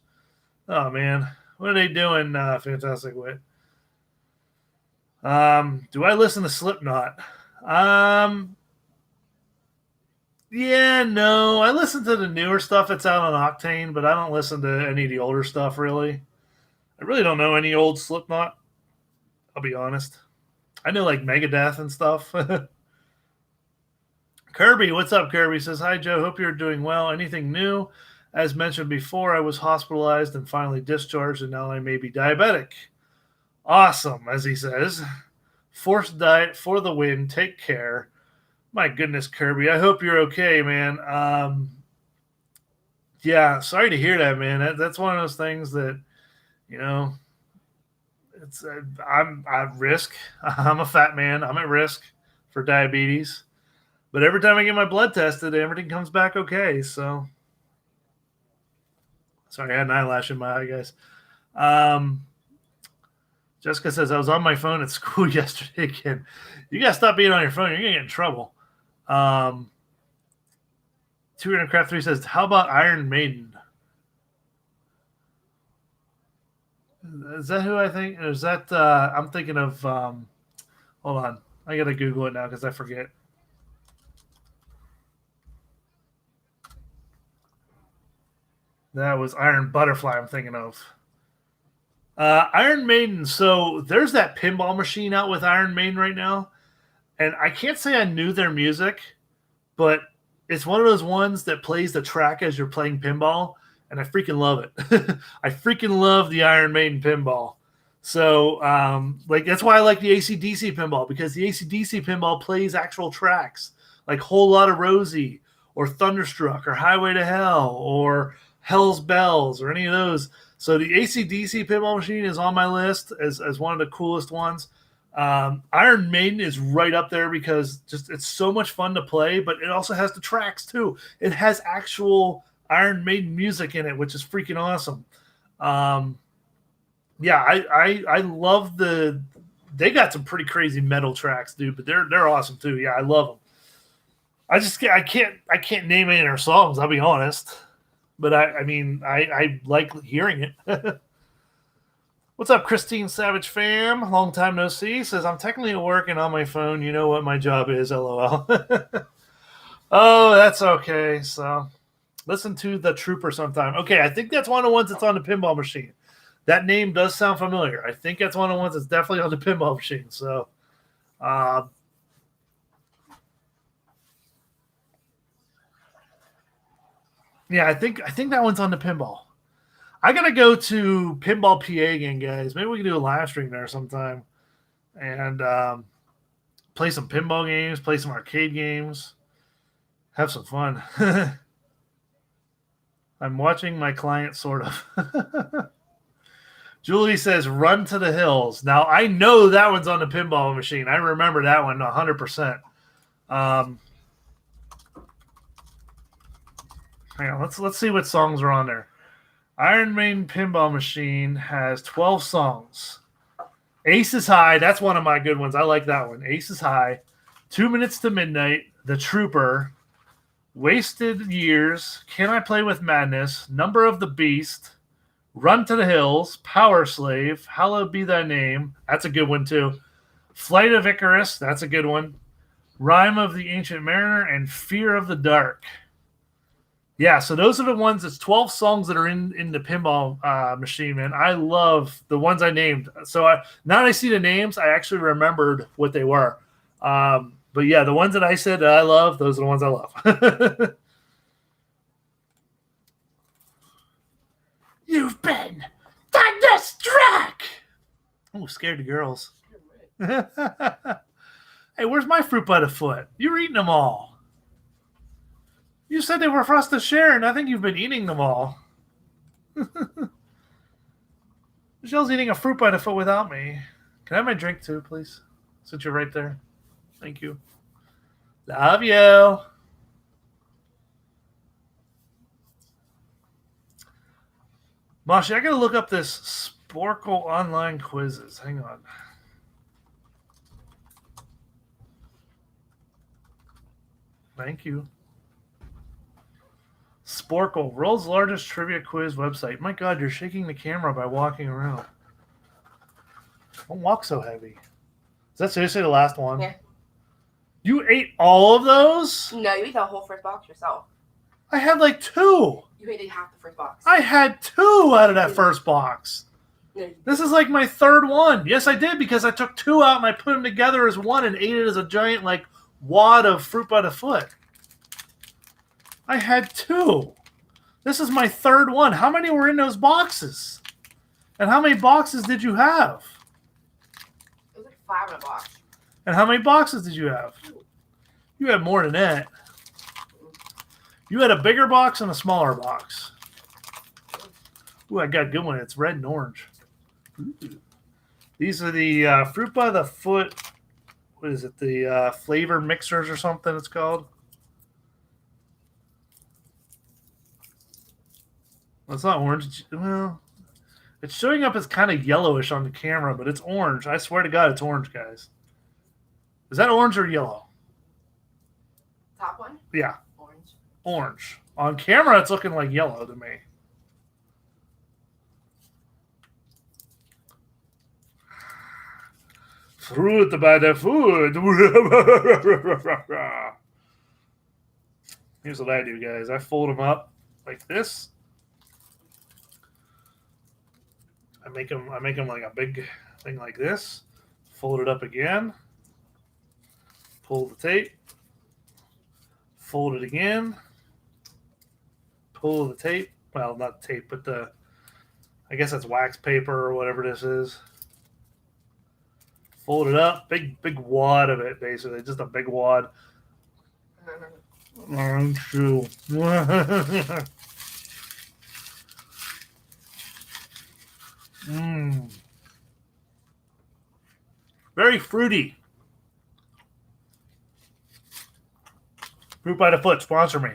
Oh, man. What are they doing, Fantastic Wit? Do I listen to Slipknot? Yeah, no. I listen to the newer stuff that's out on Octane, but I don't listen to any of the older stuff, really. I really don't know any old Slipknot. I'll be honest. I know, like, Megadeth and stuff. Kirby, what's up, Kirby? Says, hi, Joe. Hope you're doing well. Anything new? As mentioned before, I was hospitalized and finally discharged, and now I may be diabetic. Awesome, as he says. Forced diet for the win. Take care. My goodness, Kirby. I hope you're okay, man. Yeah, sorry to hear that, man. That's one of those things that, you know, it's I'm at risk. I'm a fat man. I'm at risk for diabetes. But every time I get my blood tested, everything comes back okay. So, sorry, I had an eyelash in my eye, guys. Jessica says, I was on my phone at school yesterday again. You got to stop being on your phone. You're going to get in trouble. 200 Craft 3 says, how about Iron Maiden? Is that who I think? Or is that, I'm thinking of, hold on. I got to Google it now because I forget. That was Iron Butterfly I'm thinking of. Iron Maiden. So there's that pinball machine out with Iron Maiden right now. And I can't say I knew their music, but it's one of those ones that plays the track as you're playing pinball. And I freaking love it. I freaking love the Iron Maiden pinball. So, like, that's why I like the AC/DC pinball, because the AC/DC pinball plays actual tracks, like Whole Lotta Rosie, or Thunderstruck, or Highway to Hell, or Hell's Bells, or any of those. So the AC/DC pinball machine is on my list as one of the coolest ones. Iron Maiden is right up there because just it's so much fun to play, but it also has the tracks too. It has actual Iron Maiden music in it, which is freaking awesome. Yeah, I love they got some pretty crazy metal tracks, dude, but they're awesome too. Yeah, I love them. I can't name any of their songs, I'll be honest. But I mean, I like hearing it. What's up, Christine Savage fam? Long time no see. Says, I'm technically at work and on my phone. You know what my job is, LOL. Oh, that's okay. So listen to The Trooper sometime. Okay, I think that's one of the ones that's on the pinball machine. That name does sound familiar. I think that's one of the ones that's definitely on the pinball machine. So, yeah, I think that one's on the pinball. I gotta go to Pinball PA again, guys. Maybe we can do a live stream there sometime and play some pinball games, play some arcade games, have some fun. I'm watching my client, sort of. Julie says, "Run to the Hills." Now I know that one's on the pinball machine. I remember that one 100%. Hang on, let's see what songs are on there. Iron Maiden Pinball Machine has 12 songs. Ace is High. That's one of my good ones. I like that one. Ace is High. 2 Minutes to Midnight. The Trooper. Wasted Years. Can I Play with Madness? Number of the Beast. Run to the Hills. Power Slave. Hallowed Be Thy Name. That's a good one too. Flight of Icarus. That's a good one. Rhyme of the Ancient Mariner and Fear of the Dark. Yeah, so those are the ones. It's 12 songs that are in the pinball machine, man. I love the ones I named. So now that I see the names, I actually remembered what they were. But yeah, the ones that I said that I love, those are the ones I love. You've been thunderstruck. Oh, scared the girls. Hey, where's my fruit by the foot? You're eating them all. You said they were for us to share, and I think you've been eating them all. Michelle's eating a fruit by the foot without me. Can I have my drink too, please? Since you're right there. Thank you. Love you. Mashi, I gotta look up this Sporkle online quizzes. Hang on. Thank you. Sporkle, world's largest trivia quiz website. My God, you're shaking the camera by walking around. Don't walk so heavy. Is that seriously the last one? Yeah. You ate all of those? No, you ate the whole first box yourself. I had like 2. You ate half the first box. I had 2 out of that first box. This is like my 3rd one. Yes, I did, because I took 2 out and I put them together as one and ate it as a giant like wad of fruit by the foot. I had 2. This is my 3rd one. How many were in those boxes? And how many boxes did you have? It was like 5 in a box. And how many boxes did you have? You had more than that. You had a bigger box and a smaller box. Ooh, I got a good one. It's red and orange. Ooh. These are the fruit by the foot. What is it? The flavor mixers or something it's called. Well, it's not orange. Well, it's showing up as kind of yellowish on the camera, but it's orange. I swear to God, it's orange, guys. Is that orange or yellow? Top one? Yeah. Orange. Orange. On camera, it's looking like yellow to me. Fruit by the food. Here's what I do, guys. I fold them up like this. I make them like a big thing like this. Fold it up again. Pull the tape. Fold it again. Pull the tape. Well, not tape, but I guess that's wax paper or whatever this is. Fold it up. Big wad of it, basically. Just a big wad. True. Very fruity. Fruit by the Foot, sponsor me.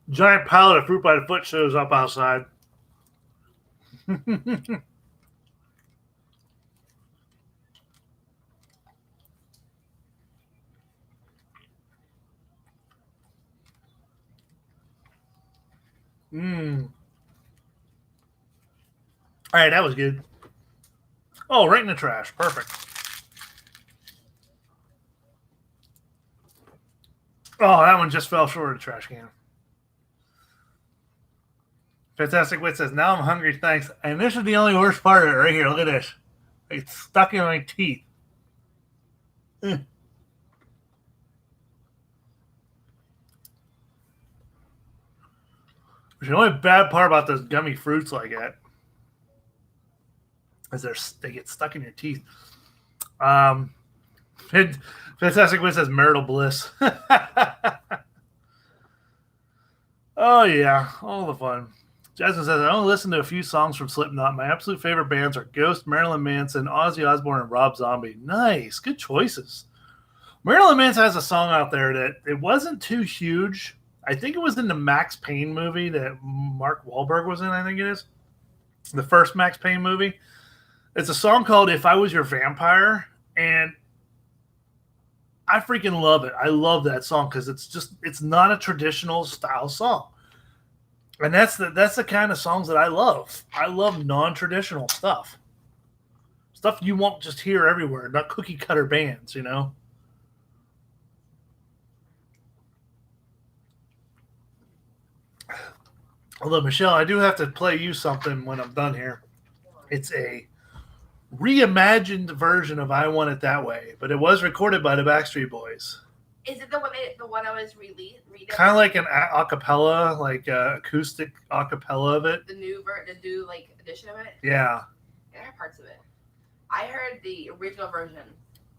Giant pallet of Fruit by the Foot shows up outside. All right, that was good. Oh, right in the trash. Perfect. Oh, that one just fell short of the trash can. Fantastic Wit says, now I'm hungry, thanks. And this is the only worst part of it right here. Look at this. It's stuck in my teeth. The only bad part about those gummy fruits like that is they get stuck in your teeth. Fantastic Wit says marital bliss. Oh, yeah. All the fun. Jasmine says, I only listen to a few songs from Slipknot. My absolute favorite bands are Ghost, Marilyn Manson, Ozzy Osbourne, and Rob Zombie. Nice. Good choices. Marilyn Manson has a song out there that it wasn't too huge. I think it was in the Max Payne movie that Mark Wahlberg was in, I think it is. the first Max Payne movie. It's a song called "If I Was Your Vampire," and I freaking love it. I love that song because it's not a traditional style song, and that's the kind of songs that I love. I love non-traditional stuff you won't just hear everywhere. Not cookie cutter bands, you know. Although Michelle, I do have to play you something when I'm done here. It's a reimagined version of "I Want It That Way," but it was recorded by the Backstreet Boys. Is it the one I was reading? Kind of like an acapella, like acoustic acapella of it. The new like edition of it. Yeah. I heard parts of it. I heard the original version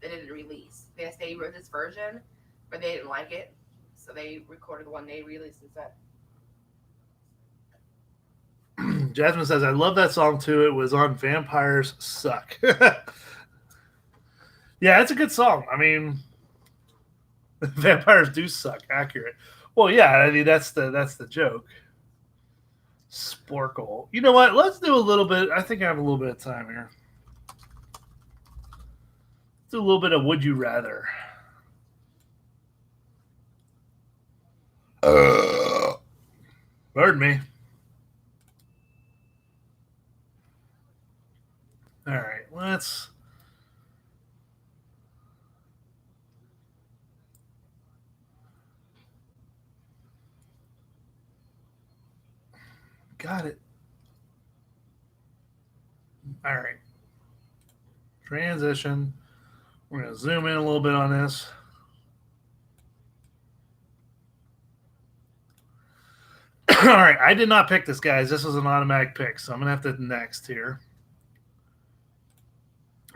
they didn't release. They wrote this version, but they didn't like it, so they recorded the one they released instead. Jasmine says, I love that song too. It was on Vampires Suck. Yeah, it's a good song. I mean, vampires do suck. Accurate. Well, yeah, I mean that's the joke. Sporkle. You know what? Let's do a little bit. I think I have a little bit of time here. Let's do a little bit of Would You Rather. Pardon me. All right, let's. Got it. All right. Transition. We're going to zoom in a little bit on this. All right. I did not pick this, guys. This was an automatic pick, so I'm going to have to next here.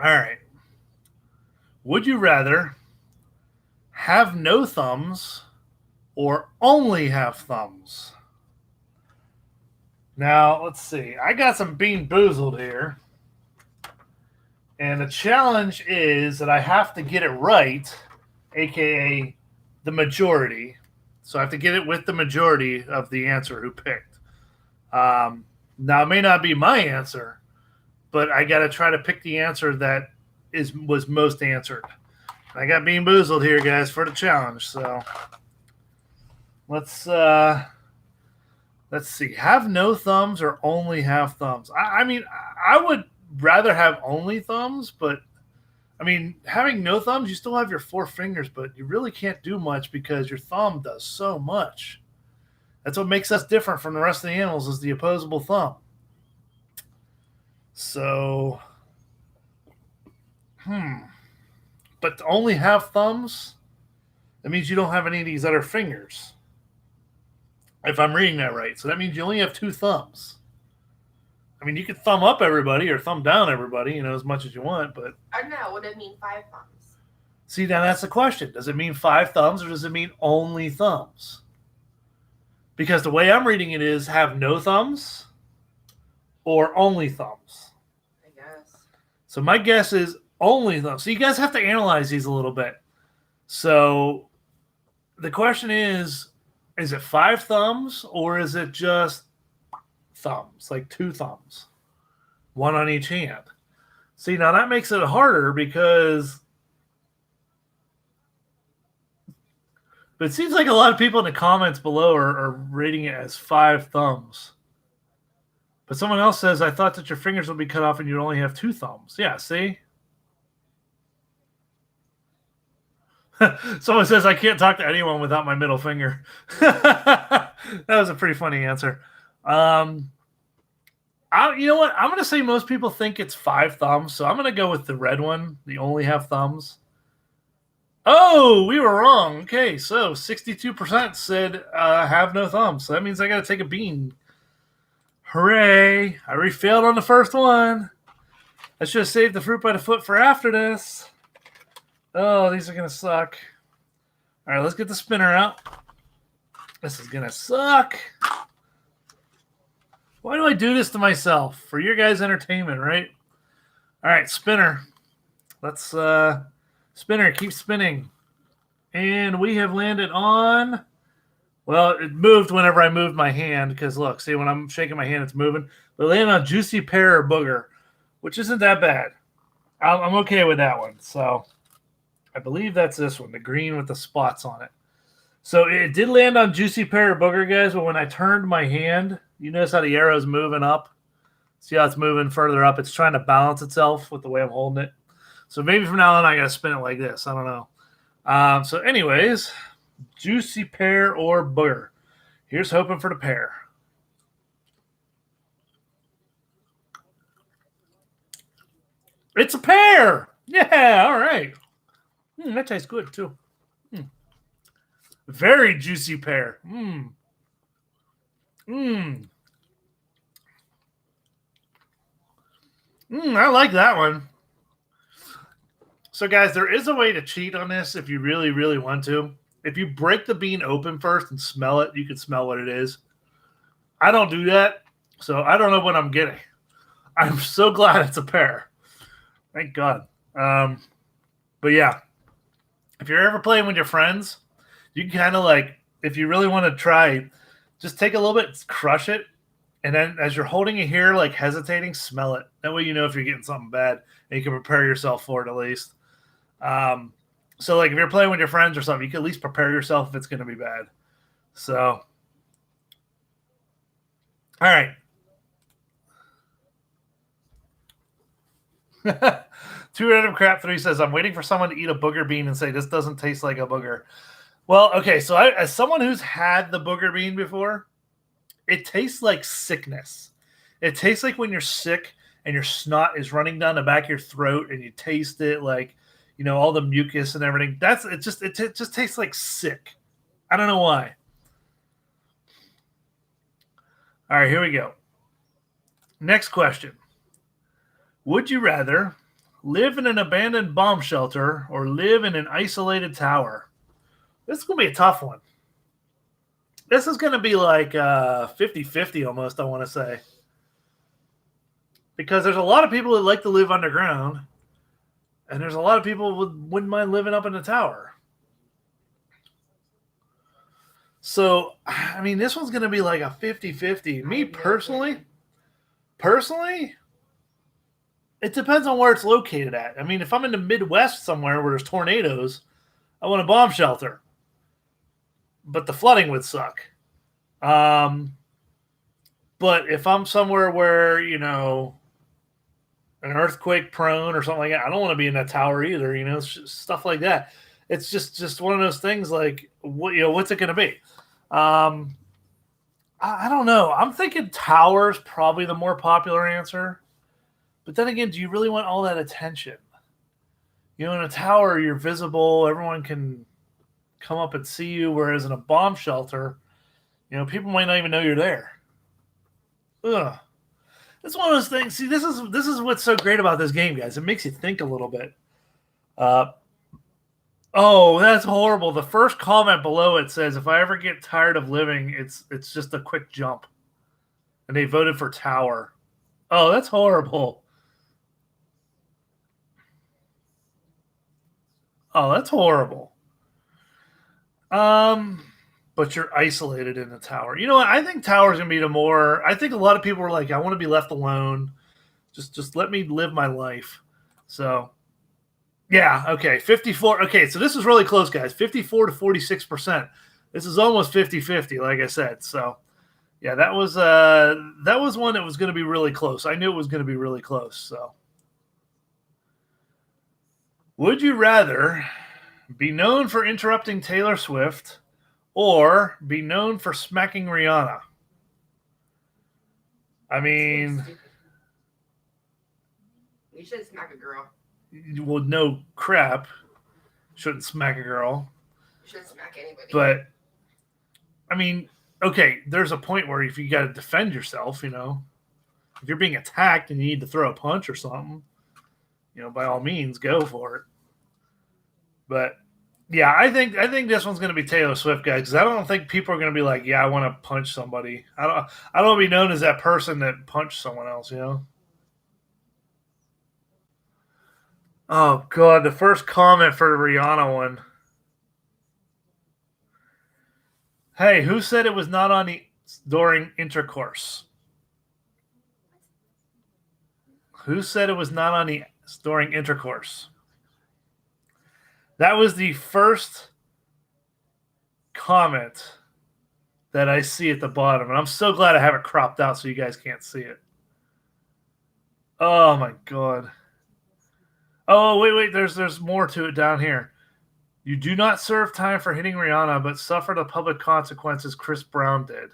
All right. Would you rather have no thumbs or only have thumbs? Now, let's see. I got some Bean Boozled here. And the challenge is that I have to get it right, a.k.a. the majority. So I have to get it with the majority of the answer who picked. Now, it may not be my answer, but I got to try to pick the answer that was most answered. I got Bean Boozled here, guys, for the challenge. So let's see. Have no thumbs or only have thumbs? I mean, I would rather have only thumbs, but I mean, having no thumbs, you still have your 4 fingers, but you really can't do much because your thumb does so much. That's what makes us different from the rest of the animals is the opposable thumb. So, but to only have thumbs, that means you don't have any of these other fingers. If I'm reading that right. So that means you only have 2 thumbs. I mean, you could thumb up everybody or thumb down everybody, as much as you want, but... I don't know. Would it mean 5 thumbs? See, now that's the question. Does it mean 5 thumbs or does it mean only thumbs? Because the way I'm reading it is have no thumbs or only thumbs. I guess. So my guess is only thumbs. So you guys have to analyze these a little bit. So the question is it 5 thumbs or is it just thumbs, like 2 thumbs, 1 on each hand? See, now that makes it harder because but it seems like a lot of people in the comments below are rating it as 5 thumbs. But someone else says, I thought that your fingers would be cut off and you'd only have 2 thumbs. Yeah, see? Someone says, I can't talk to anyone without my middle finger. That was a pretty funny answer. You know what? I'm going to say most people think it's 5 thumbs, so I'm going to go with the red one, the only have thumbs. Oh, we were wrong. Okay, so 62% said have no thumbs. So that means I got to take a bean. Hooray. I already failed on the first one. I should have saved the fruit by the foot for after this. Oh, these are going to suck. All right, let's get the spinner out. This is going to suck. Why do I do this to myself? For your guys' entertainment, right? All right, spinner. Let's spinner, keep spinning. And we have landed on Well, it moved whenever I moved my hand because look, see when I'm shaking my hand, it's moving. But landed on juicy pear or booger, which isn't that bad. I'm okay with that one. So I believe that's this one, the green with the spots on it. So it did land on juicy pear or booger, guys. But when I turned my hand, you notice how the arrow's moving up. See how it's moving further up? It's trying to balance itself with the way I'm holding it. So maybe from now on I gotta spin it like this. I don't know. So, anyways, juicy pear or booger. Here's hoping for the pear. It's a pear. Yeah, all right. That tastes good too. Very juicy pear. Mmm. Mmm. I like that one. So, guys, there is a way to cheat on this if you really, really want to. If you break the bean open first and smell it, you can smell what it is. I don't do that, so I don't know what I'm getting. I'm so glad it's a pear. Thank God. But yeah, if you're ever playing with your friends, you can kind of like, if you really want to try, just take a little bit, crush it, and then as you're holding it here, like hesitating, smell it. That way you know if you're getting something bad, and you can prepare yourself for it at least. Um, so like if you're playing with your friends or something, you can at least prepare yourself if it's going to be bad. So, all right. Two random crap three says, I'm waiting for someone to eat a booger bean and say this doesn't taste like a booger. Well, okay, so as someone who's had the booger bean before, it tastes like sickness. It tastes like when you're sick and your snot is running down the back of your throat and you taste it like, all the mucus and everything. It just tastes like sick. I don't know why. All right, here we go. Next question. Would you rather live in an abandoned bomb shelter or live in an isolated tower? This is going to be a tough one. This is going to be like 50-50 almost, I want to say. Because there's a lot of people that like to live underground, and there's a lot of people who wouldn't mind living up in a tower. So, I mean, this one's going to be like a 50-50. Me personally, it depends on where it's located at. I mean, if I'm in the Midwest somewhere where there's tornadoes, I want a bomb shelter. But the flooding would suck. But if I'm somewhere where, an earthquake prone or something like that, I don't want to be in that tower either, stuff like that. It's just one of those things like, what's it going to be? I don't know. I'm thinking tower's probably the more popular answer. But then again, do you really want all that attention? In a tower, you're visible. Everyone can come up and see you. Whereas in a bomb shelter, people might not even know you're there. Ugh. It's one of those things. See, this is what's so great about this game, guys. It makes you think a little bit. Oh, that's horrible. The first comment below it says, "If I ever get tired of living, it's just a quick jump," and they voted for tower. Oh, that's horrible. Oh, that's horrible. But you're isolated in the tower. You know what? I think tower's gonna be the more. I think a lot of people are like, I want to be left alone. Just let me live my life. So, yeah, okay, 54. Okay, so this is really close, guys. 54 to 46%. This is almost 50-50, like I said. So, yeah, that was one that was going to be really close. I knew it was going to be really close. So, would you rather be known for interrupting Taylor Swift or be known for smacking Rihanna? I mean, you should smack a girl. Well, no crap. Shouldn't smack a girl. You shouldn't smack anybody. But, I mean, okay, there's a point where if you got to defend yourself, if you're being attacked and you need to throw a punch or something, by all means, go for it. But yeah, I think this one's going to be Taylor Swift, guys, because I don't think people are going to be like, yeah, I want to punch somebody. I don't want to be known as that person that punched someone else. Oh God, the first comment for the Rihanna one. Hey, who said it was not on during intercourse? Who said it was not on during intercourse? That was the first comment that I see at the bottom, and I'm so glad I have it cropped out so you guys can't see it. Oh my god. Oh wait, there's more to it down here. You do not serve time for hitting Rihanna, but suffer the public consequences Chris Brown did.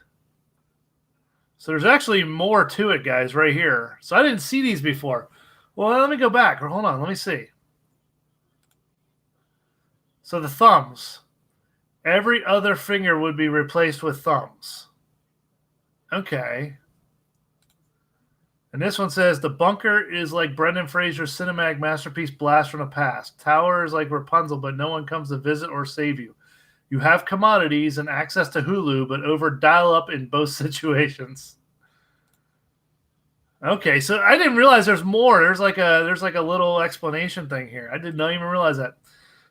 So there's actually more to it, guys, right here. So I didn't see these before. Well, let me go back. Hold on, let me see. So the thumbs. Every other finger would be replaced with thumbs. Okay. And this one says, the bunker is like Brendan Fraser's cinematic masterpiece Blast from the Past. Tower is like Rapunzel, but no one comes to visit or save you. You have commodities and access to Hulu, but over dial-up in both situations. Okay, so I didn't realize there's more. There's like a little explanation thing here. I did not even realize that.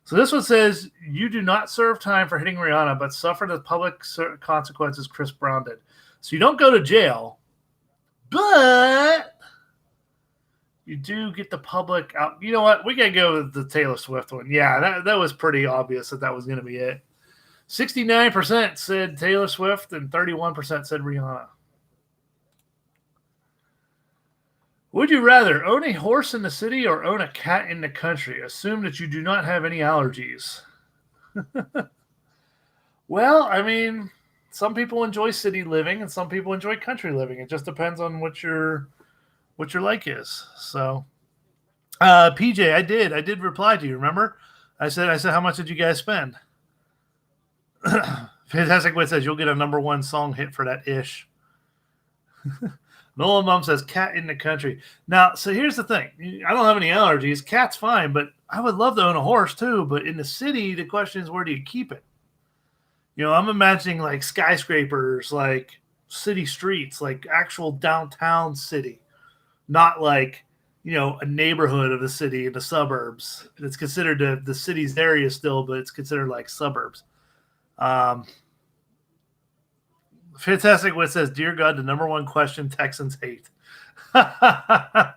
So this one says, you do not serve time for hitting Rihanna, but suffer the public consequences Chris Brown did. So you don't go to jail, but you do get the public out. You know what? We got to go with the Taylor Swift one. Yeah, that was pretty obvious that was going to be it. 69% said Taylor Swift and 31% said Rihanna. Would you rather own a horse in the city or own a cat in the country? Assume that you do not have any allergies. Well, I mean, some people enjoy city living and some people enjoy country living. It just depends on what your like is. So, PJ, I did reply to you. Remember, I said, how much did you guys spend? Fantastic Wit says you'll get a #1 song hit for that ish. Nolan Mom says cat in the country. Now, so here's the thing. I don't have any allergies. Cat's fine, but I would love to own a horse too. But in the city, the question is, where do you keep it? You know, I'm imagining like skyscrapers, like city streets, like actual downtown city, not like, you know, a neighborhood of the city in the suburbs. It's considered the city's area still, but it's considered like suburbs. Fantastic Wit says, dear God, the #1 question Texans hate. I'm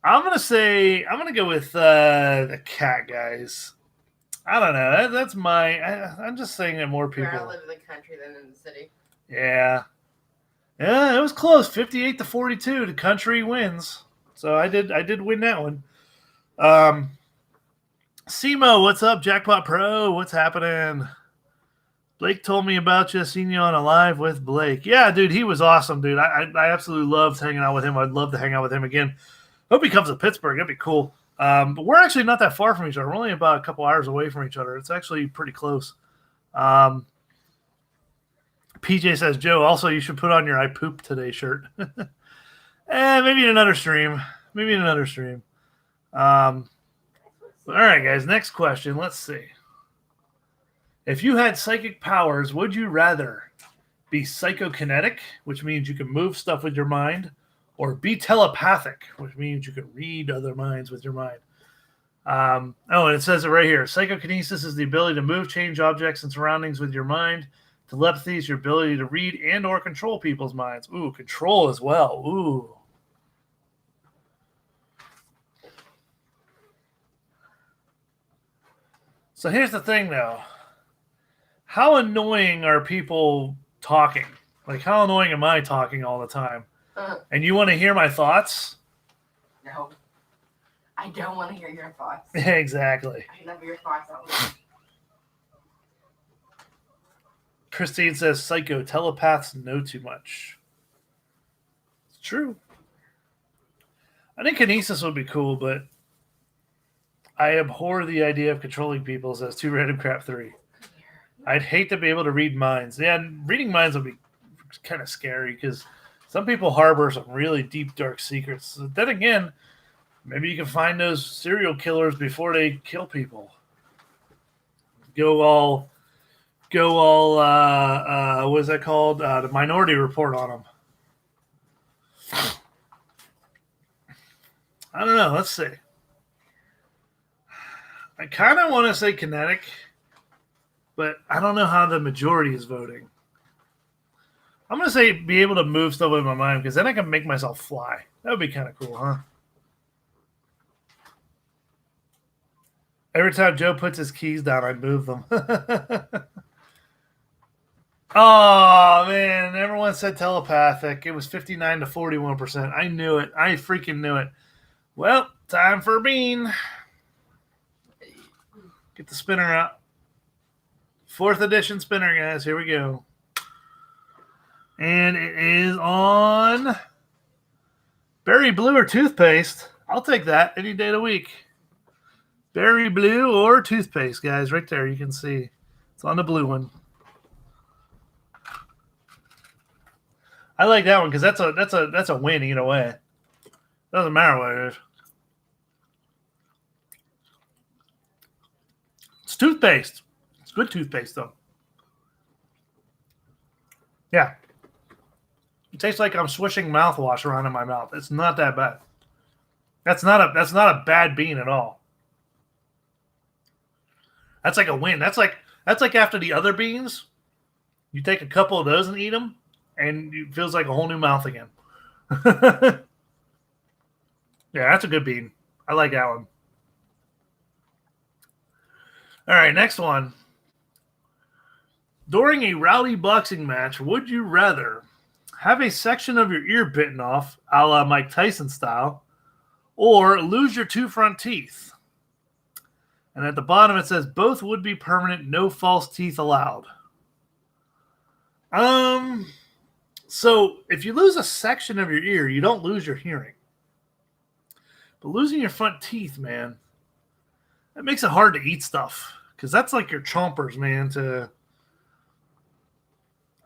going to go with the cat, guys. I don't know. That's I'm just saying that more people. I'd rather live in the country than in the city. Yeah. Yeah, it was close. 58-42. The country wins. So I did win that one. Simo, what's up? Jackpot Pro, what's happening? Blake told me about you. Seen you on a live with Blake. Yeah, dude, he was awesome, dude. I absolutely loved hanging out with him. I'd love to hang out with him again. Hope he comes to Pittsburgh. That'd be cool. But we're actually not that far from each other. We're only about a couple hours away from each other. It's actually pretty close. PJ says, Joe, also you should put on your I pooped today shirt. Maybe in another stream. All right, guys, next question. Let's see. If you had psychic powers, would you rather be psychokinetic, which means you can move stuff with your mind, or be telepathic, which means you can read other minds with your mind? And it says it right here. Psychokinesis is the ability to move, change objects and surroundings with your mind. Telepathy is your ability to read and or control people's minds. Ooh, control as well. Ooh. So here's the thing, though. How annoying are people talking? Like, how annoying am I talking all the time? And you want to hear my thoughts? No. I don't want to hear your thoughts. Exactly. I love your thoughts out loud. Christine says, psycho, telepaths know too much. It's true. I think kinesis would be cool, but I abhor the idea of controlling people, says 2 Random Crap 3. I'd hate to be able to read minds. Yeah, reading minds would be kind of scary because some people harbor some really deep, dark secrets. Then again, maybe you can find those serial killers before they kill people. Go all what is that called? The Minority Report on them. I don't know. Let's see. I kind of want to say kinetic, but I don't know how the majority is voting. I'm going to say be able to move stuff with my mind because then I can make myself fly. That would be kind of cool, huh? Every time Joe puts his keys down, I move them. Oh, man. Everyone said telepathic. It was 59 to 41%. I knew it. I freaking knew it. Well, time for a bean. Get the spinner out. 4th edition spinner, guys. Here we go. And it is on berry blue or toothpaste. I'll take that any day of the week. Berry blue or toothpaste, guys. Right there, you can see. It's on the blue one. I like that one because that's a win either way. Doesn't matter what it is. It's toothpaste. It's good toothpaste though. Yeah. It tastes like I'm swishing mouthwash around in my mouth. It's not that bad. That's not a bad bean at all. That's like a win. That's like after the other beans, you take a couple of those and eat them, and it feels like a whole new mouth again. Yeah, that's a good bean. I like that one. All right, next one. During a rowdy boxing match, would you rather have a section of your ear bitten off, a la Mike Tyson style, or lose your 2 front teeth? And at the bottom it says both would be permanent, no false teeth allowed. So if you lose a section of your ear, you don't lose your hearing. But losing your front teeth, man, that makes it hard to eat stuff. Because that's like your chompers, man,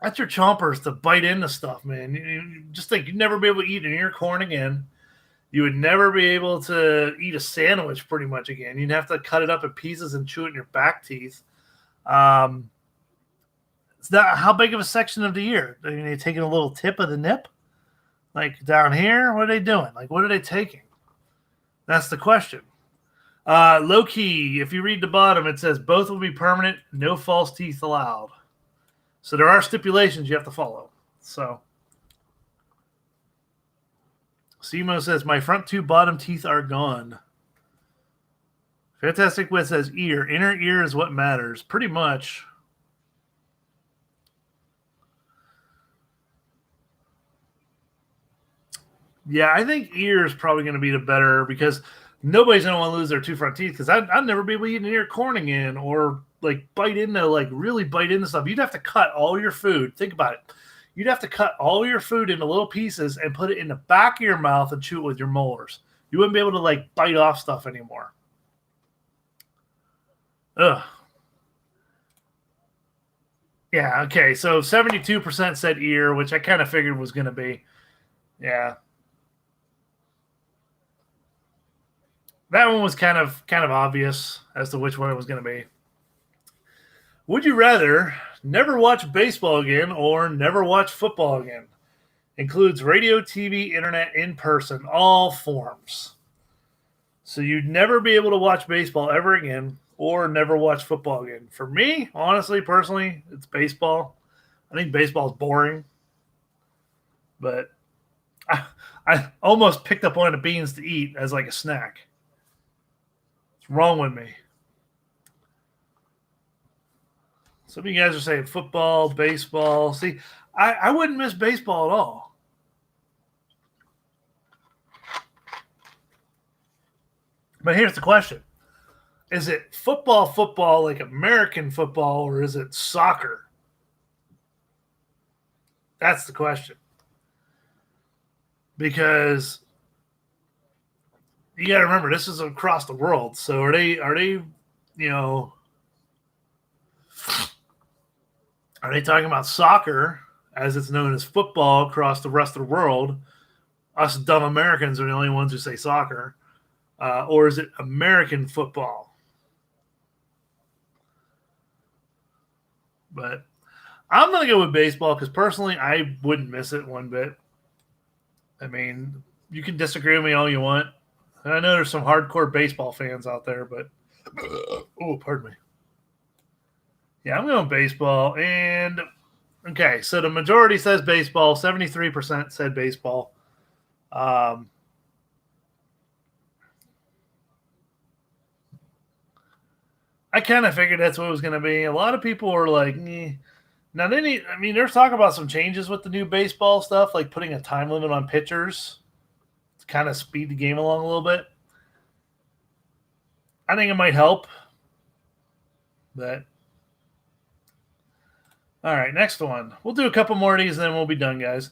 that's your chompers to bite into stuff, man. You just think you'd never be able to eat an ear corn again. You would never be able to eat a sandwich pretty much again. You'd have to cut it up in pieces and chew it in your back teeth. It's not how big of a section of the ear? Are they taking a little tip of the nip? Like down here? What are they doing? Like, what are they taking? That's the question. Low key, if you read the bottom, it says both will be permanent, no false teeth allowed. So there are stipulations you have to follow. So Simo says, my front 2 bottom teeth are gone. Fantastic Wit says ear. Inner ear is what matters. Pretty much. Yeah, I think ear is probably going to be the better because nobody's going to want to lose their 2 front teeth because I'd never be able to eat an ear corn again or like really bite into stuff. You'd have to cut all your food. Think about it. You'd have to cut all your food into little pieces and put it in the back of your mouth and chew it with your molars. You wouldn't be able to like bite off stuff anymore. Ugh. Yeah, okay. So 72% said ear, which I kind of figured was going to be. Yeah. That one was kind of obvious as to which one it was going to be. Would you rather never watch baseball again or never watch football again? Includes radio, TV, internet, in person, all forms. So you'd never be able to watch baseball ever again or never watch football again. For me, honestly, personally, it's baseball. I think baseball is boring. But I almost picked up one of the beans to eat as like a snack. What's wrong with me? Some of you guys are saying football, baseball. See, I wouldn't miss baseball at all. But here's the question. Is it football like American football, or is it soccer? That's the question. Because you got to remember, this is across the world. So are they, are they talking about soccer, as it's known as football across the rest of the world? Us dumb Americans are the only ones who say soccer. Or is it American football? But I'm going to go with baseball because personally, I wouldn't miss it one bit. I mean, you can disagree with me all you want. And I know there's some hardcore baseball fans out there, but oh, pardon me. Yeah, I'm going baseball. And okay, so the majority says baseball. 73% said baseball. I kind of figured that's what it was going to be. A lot of people were like, eh. Now, there's talk about some changes with the new baseball stuff, like putting a time limit on pitchers to kind of speed the game along a little bit. I think it might help. But all right, next one. We'll do a couple more of these, and then we'll be done, guys.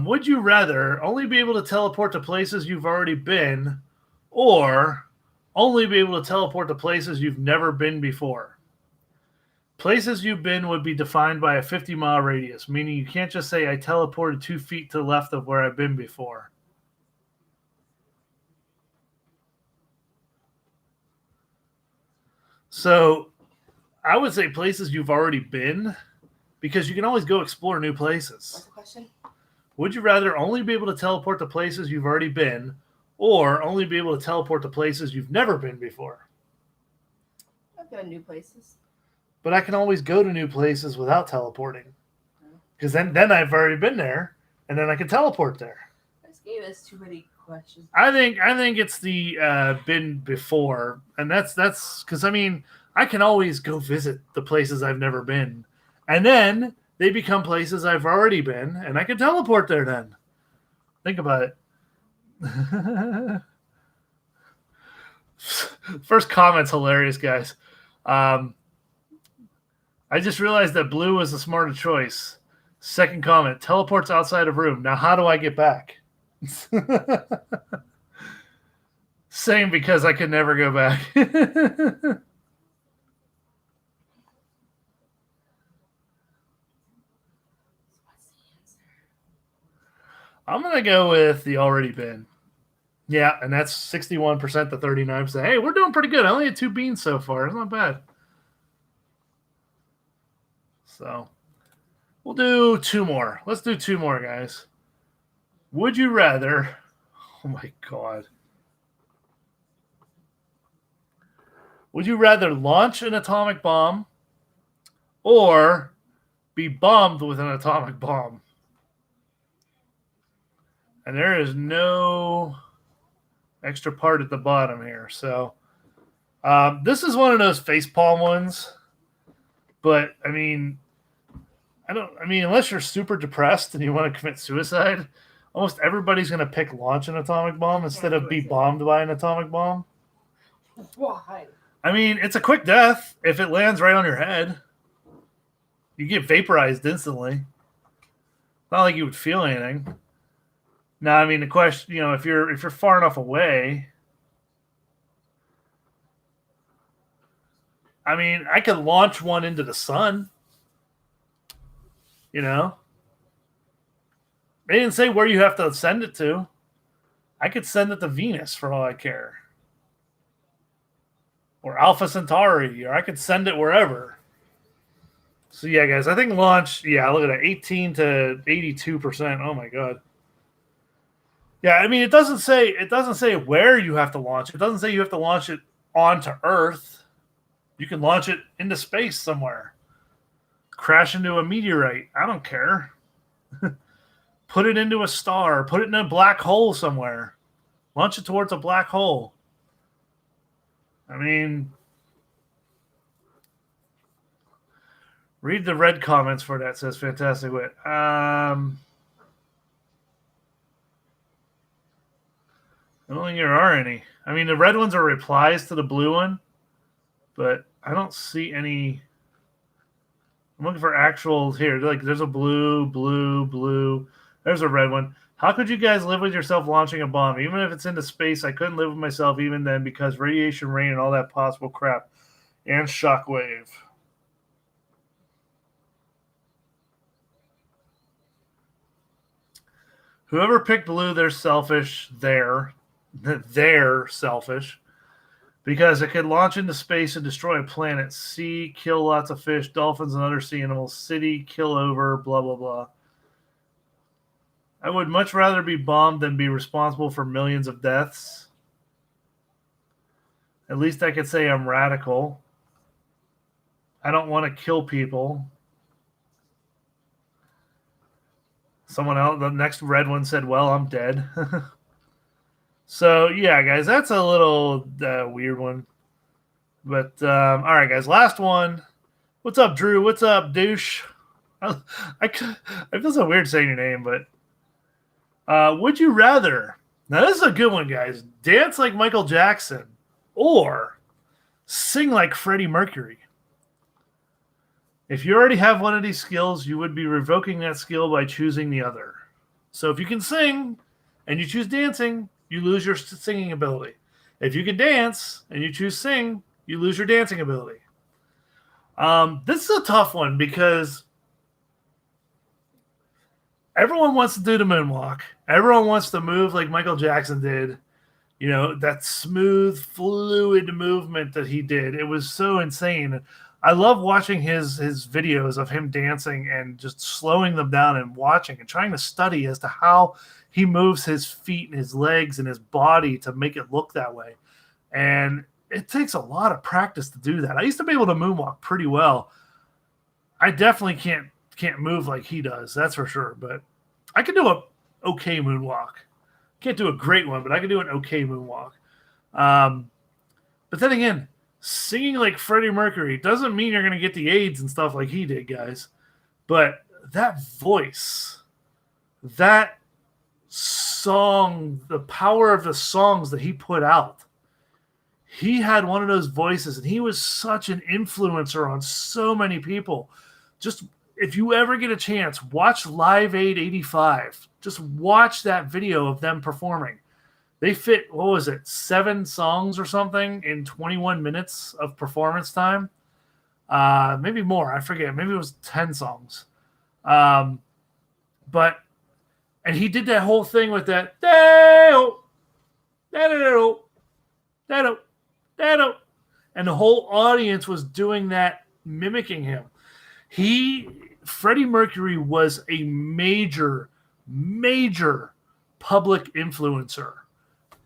Would you rather only be able to teleport to places you've already been, or only be able to teleport to places you've never been before? Places you've been would be defined by a 50-mile radius, meaning you can't just say, I teleported 2 feet to the left of where I've been before. So I would say places you've already been, because you can always go explore new places. What's the question? Would you rather only be able to teleport to places you've already been, or only be able to teleport to places you've never been before? I've been to new places. But I can always go to new places without teleporting. Because then I've already been there, and then I can teleport there. This game has too many questions. I think it's the been before, and that's because I can always go visit the places I've never been, and then they become places I've already been, and I can teleport there. Then think about it. First comment's hilarious, guys. I just realized that blue was the smarter choice. Second comment, teleports outside of room. Now, how do I get back? Same, because I could never go back. I'm going to go with the already been. Yeah, and that's 61% to 39%. Hey, we're doing pretty good. I only had 2 beans so far. It's not bad. So we'll do 2 more. Let's do 2 more, guys. Would you rather... Oh, my God. Would you rather launch an atomic bomb or be bombed with an atomic bomb? And there is no extra part at the bottom here. So this is one of those facepalm ones. But, unless you're super depressed and you want to commit suicide, almost everybody's going to pick launch an atomic bomb instead of be bombed by an atomic bomb. Why? It's a quick death if it lands right on your head. You get vaporized instantly. Not like you would feel anything. Now, the question, if you're far enough away, I could launch one into the sun. They didn't say where you have to send it to. I could send it to Venus for all I care. Or Alpha Centauri, or I could send it wherever. So yeah, guys, I think launch, look at that, 18 to 82%. Oh my God. Yeah, it doesn't say where you have to launch. It doesn't say you have to launch it onto Earth. You can launch it into space somewhere. Crash into a meteorite. I don't care. Put it into a star. Put it in a black hole somewhere. Launch it towards a black hole. Read the red comments for that, says Fantastic Wit. I don't think there are any. The red ones are replies to the blue one, but I don't see any. I'm looking for actual here. There's a blue, blue, blue. There's a red one. How could you guys live with yourself launching a bomb? Even if it's into space, I couldn't live with myself even then because radiation, rain, and all that possible crap. And shockwave. Whoever picked blue, they're selfish. They're selfish. Because it could launch into space and destroy a planet. Sea, kill lots of fish, dolphins, and other sea animals. City, kill over, blah, blah, blah. I would much rather be bombed than be responsible for millions of deaths. At least I could say I'm radical. I don't want to kill people. Someone else, the next red one said, well, I'm dead. So, yeah, guys, that's a little weird one. But, all right, guys, last one. What's up, Drew? What's up, douche? I, I feel so weird saying your name, but would you rather? Now, this is a good one, guys. Dance like Michael Jackson or sing like Freddie Mercury. If you already have one of these skills, you would be revoking that skill by choosing the other. So if you can sing and you choose dancing, you lose your singing ability. If you can dance and you choose sing, you lose your dancing ability. This is a tough one because everyone wants to do the moonwalk. Everyone wants to move like Michael Jackson did. You know, that smooth, fluid movement that he did. It was so insane. I love watching his videos of him dancing and just slowing them down and watching and trying to study as to how he moves his feet and his legs and his body to make it look that way. And it takes a lot of practice to do that. I used to be able to moonwalk pretty well. I definitely can't move like he does, that's for sure. But I can do a okay moonwalk. Can't do a great one, but I can do an okay moonwalk. But then again, singing like Freddie Mercury doesn't mean you're going to get the AIDS and stuff like he did, guys. But that voice, that song, the power of the songs that he put out, he had one of those voices, and he was such an influencer on so many people. Just if you ever get a chance, watch Live Aid 85. Just watch that video of them performing. They fit, 7 songs or something in 21 minutes of performance time? Maybe more. I forget. Maybe it was 10 songs. And he did that whole thing with that. And the whole audience was doing that, mimicking him. Freddie Mercury was a major public influencer.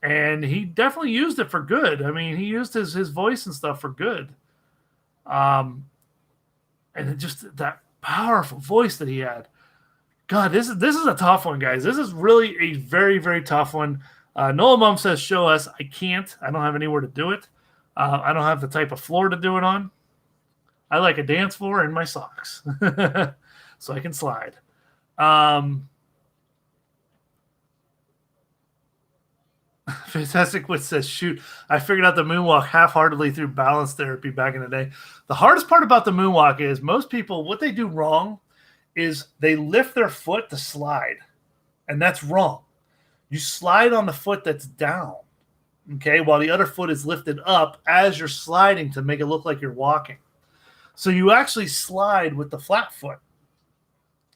And he definitely used it for good. I mean, he used his voice and stuff for good. And just that powerful voice that he had. God, this is a tough one, guys. This is really a very, very tough one. Noah Mum says, show us. I can't. I don't have anywhere to do it. I don't have the type of floor to do it on. I like a dance floor and my socks. So I can slide. Fantastic Wit says, shoot, I figured out the moonwalk half-heartedly through balance therapy back in the day. The hardest part about the moonwalk is most people, what they do wrong is they lift their foot to slide. And that's wrong. You slide on the foot that's down, okay, while the other foot is lifted up as you're sliding to make it look like you're walking. So you actually slide with the flat foot.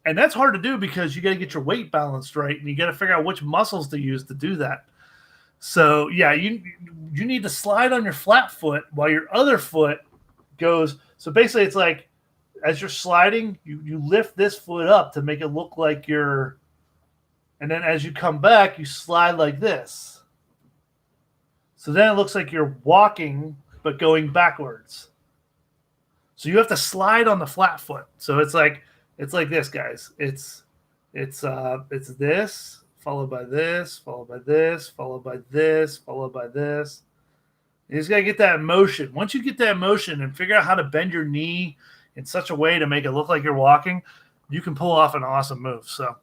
And that's hard to do because you got to get your weight balanced right, and you got to figure out which muscles to use to do that. So, yeah, you need to slide on your flat foot while your other foot goes. So basically it's like as you're sliding, you lift this foot up to make it look like you're – and then as you come back, you slide like this. So then it looks like you're walking but going backwards. So you have to slide on the flat foot. So it's like this, guys. It's this, followed by this, followed by this, followed by this, followed by this. You just got to get that motion. Once you get that motion and figure out how to bend your knee in such a way to make it look like you're walking, you can pull off an awesome move. So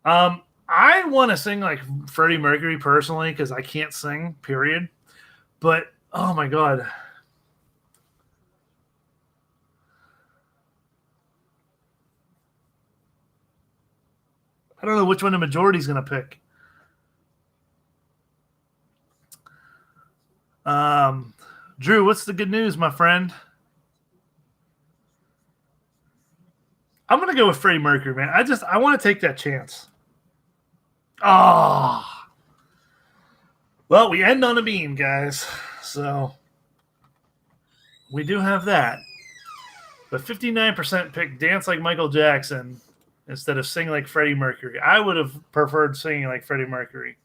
I want to sing like Freddie Mercury personally because I can't sing, period. But, oh, my God. I don't know which one the majority is going to pick. Drew, what's the good news, my friend? I'm going to go with Freddie Mercury, man. I want to take that chance. Oh. Well, we end on a beam, guys. So we do have that. But 59% picked dance like Michael Jackson instead of sing like Freddie Mercury. I would have preferred singing like Freddie Mercury.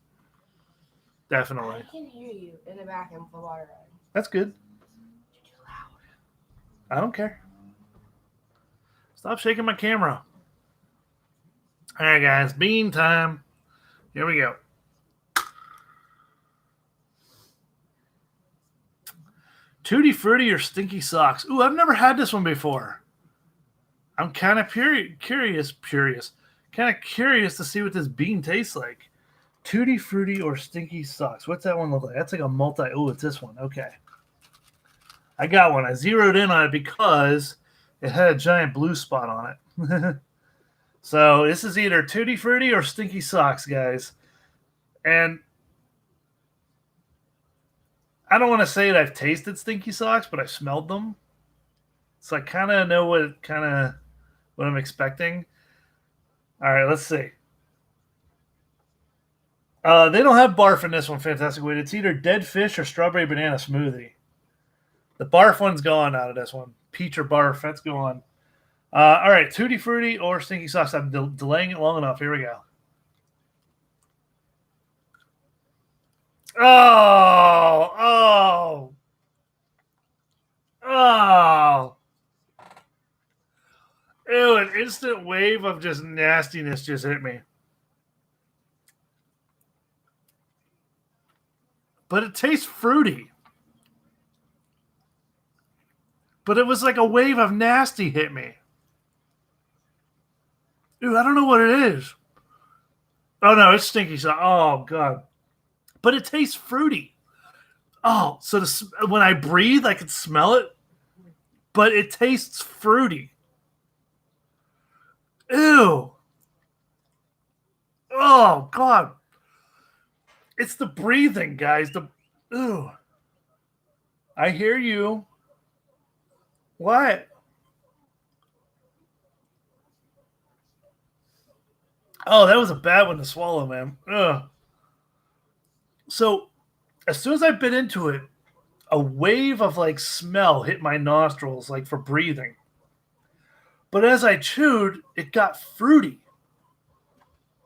Definitely. I can hear you in the bathroom with the water on. That's good. You're too loud. I don't care. Stop shaking my camera. All right, guys, bean time. Here we go. Tutti Frutti or Stinky Socks? Ooh, I've never had this one before. I'm kind of curious to see what this bean tastes like. Tutti Frutti or Stinky Socks? What's that one look like? That's like a multi. Oh, it's this one. Okay. I got one. I zeroed in on it because it had a giant blue spot on it. So this is either Tutti Frutti or Stinky Socks, guys. And I don't want to say that I've tasted Stinky Socks, but I've smelled them. So I kind of know what I'm expecting. All right, let's see. They don't have barf in this one, Fantastic Wit. It's either dead fish or strawberry banana smoothie. The barf one's gone out of this one. Peach or barf, that's gone. All right, Tutti Frutti or Stinky Socks. I'm delaying it long enough. Here we go. Oh. Ew, an instant wave of just nastiness just hit me. But it tastes fruity. But it was like a wave of nasty hit me. Dude, I don't know what it is. Oh, no, it's Stinky Socks. Oh, God. But it tastes fruity. Oh, so when I breathe, I can smell it. But it tastes fruity. Ew. Oh, God. It's the breathing, guys. Ew. I hear you. What? Oh, that was a bad one to swallow, man. Ugh. So, as soon as I bit into it, a wave of like smell hit my nostrils, like for breathing. But as I chewed, it got fruity.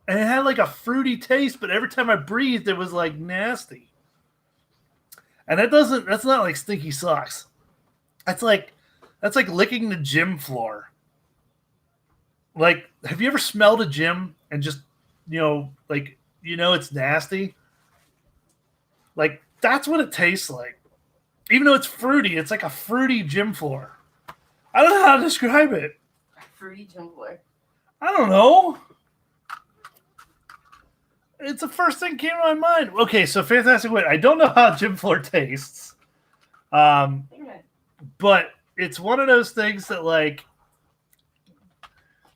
And it had like a fruity taste, but every time I breathed, it was like nasty. And that's not like Stinky Socks. That's like licking the gym floor. Like, have you ever smelled a gym and just, it's nasty? Like, that's what it tastes like. Even though it's fruity, it's like a fruity gym floor. I don't know how to describe it. Fruity gym floor. I don't know. It's the first thing that came to my mind. Okay, so Fantastic Wit. I don't know how gym floor tastes. But it's one of those things that, like,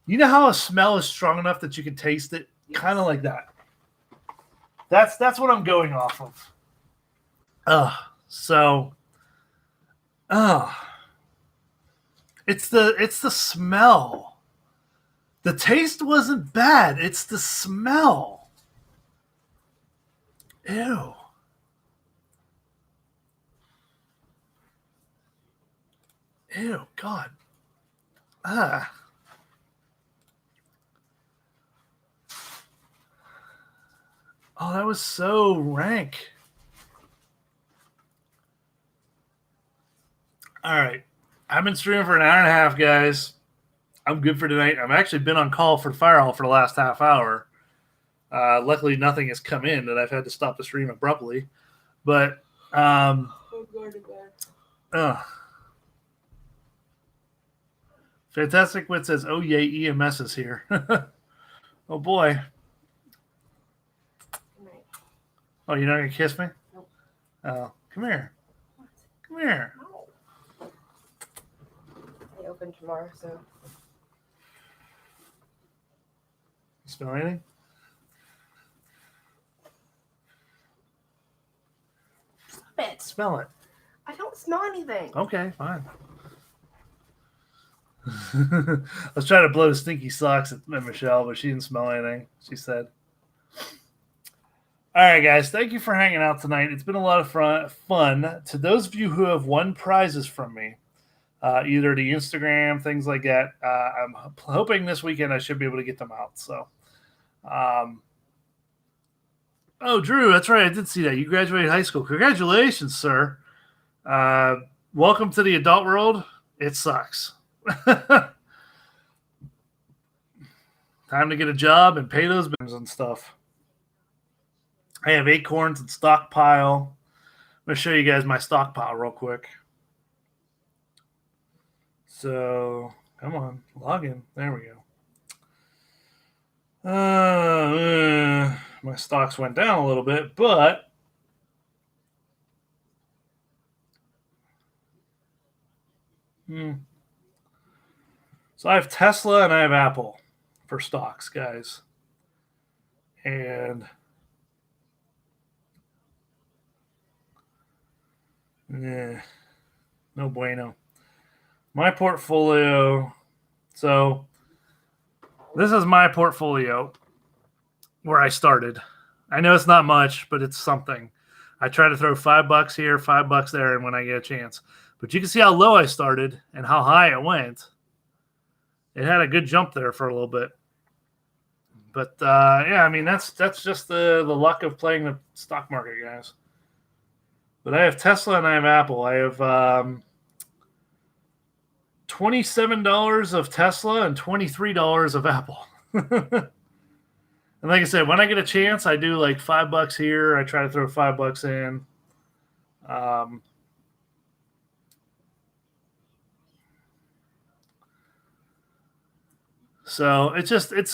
you know how a smell is strong enough that you can taste it? Yes. Kind of like that. That's what I'm going off of. It's the smell. The taste wasn't bad. It's the smell. Ew. Ew, God. Oh, that was so rank. All right. I've been streaming for an hour and a half, guys. I'm good for tonight. I've actually been on call for Fire Hall for the last half hour. Luckily, nothing has come in that I've had to stop the stream abruptly. But, Fantastic Wit says, oh, yay, EMS is here. Oh, boy. Oh, you're not going to kiss me? Nope. Oh, come here. What? Come here. No. They open tomorrow, so. You smell anything? Stop it. Smell it. I don't smell anything. Okay, fine. I was trying to blow Stinky Socks at Michelle, but she didn't smell anything, she said. All right, guys, thank you for hanging out tonight. It's been a lot of fun. To those of you who have won prizes from me, either the Instagram, things like that, I'm hoping this weekend I should be able to get them out. So, Drew, that's right. I did see that. You graduated high school. Congratulations, sir. Welcome to the adult world. It sucks. Time to get a job and pay those bills and stuff. I have acorns and stockpile. I'm going to show you guys my stockpile real quick. So, come on, log in. There we go. My stocks went down a little bit, but so I have Tesla and I have Apple for stocks, guys. And no bueno. My portfolio. So this is my portfolio where I started. I know it's not much, but it's something. I try to throw $5 here, $5 there, and when I get a chance. But you can see how low I started and how high it went. It had a good jump there for a little bit. But yeah, I mean that's just the luck of playing the stock market, guys. But I have Tesla and I have Apple. I have $27 of Tesla and $23 of Apple. And like I said, when I get a chance, I do like $5 here. I try to throw $5 in. So it's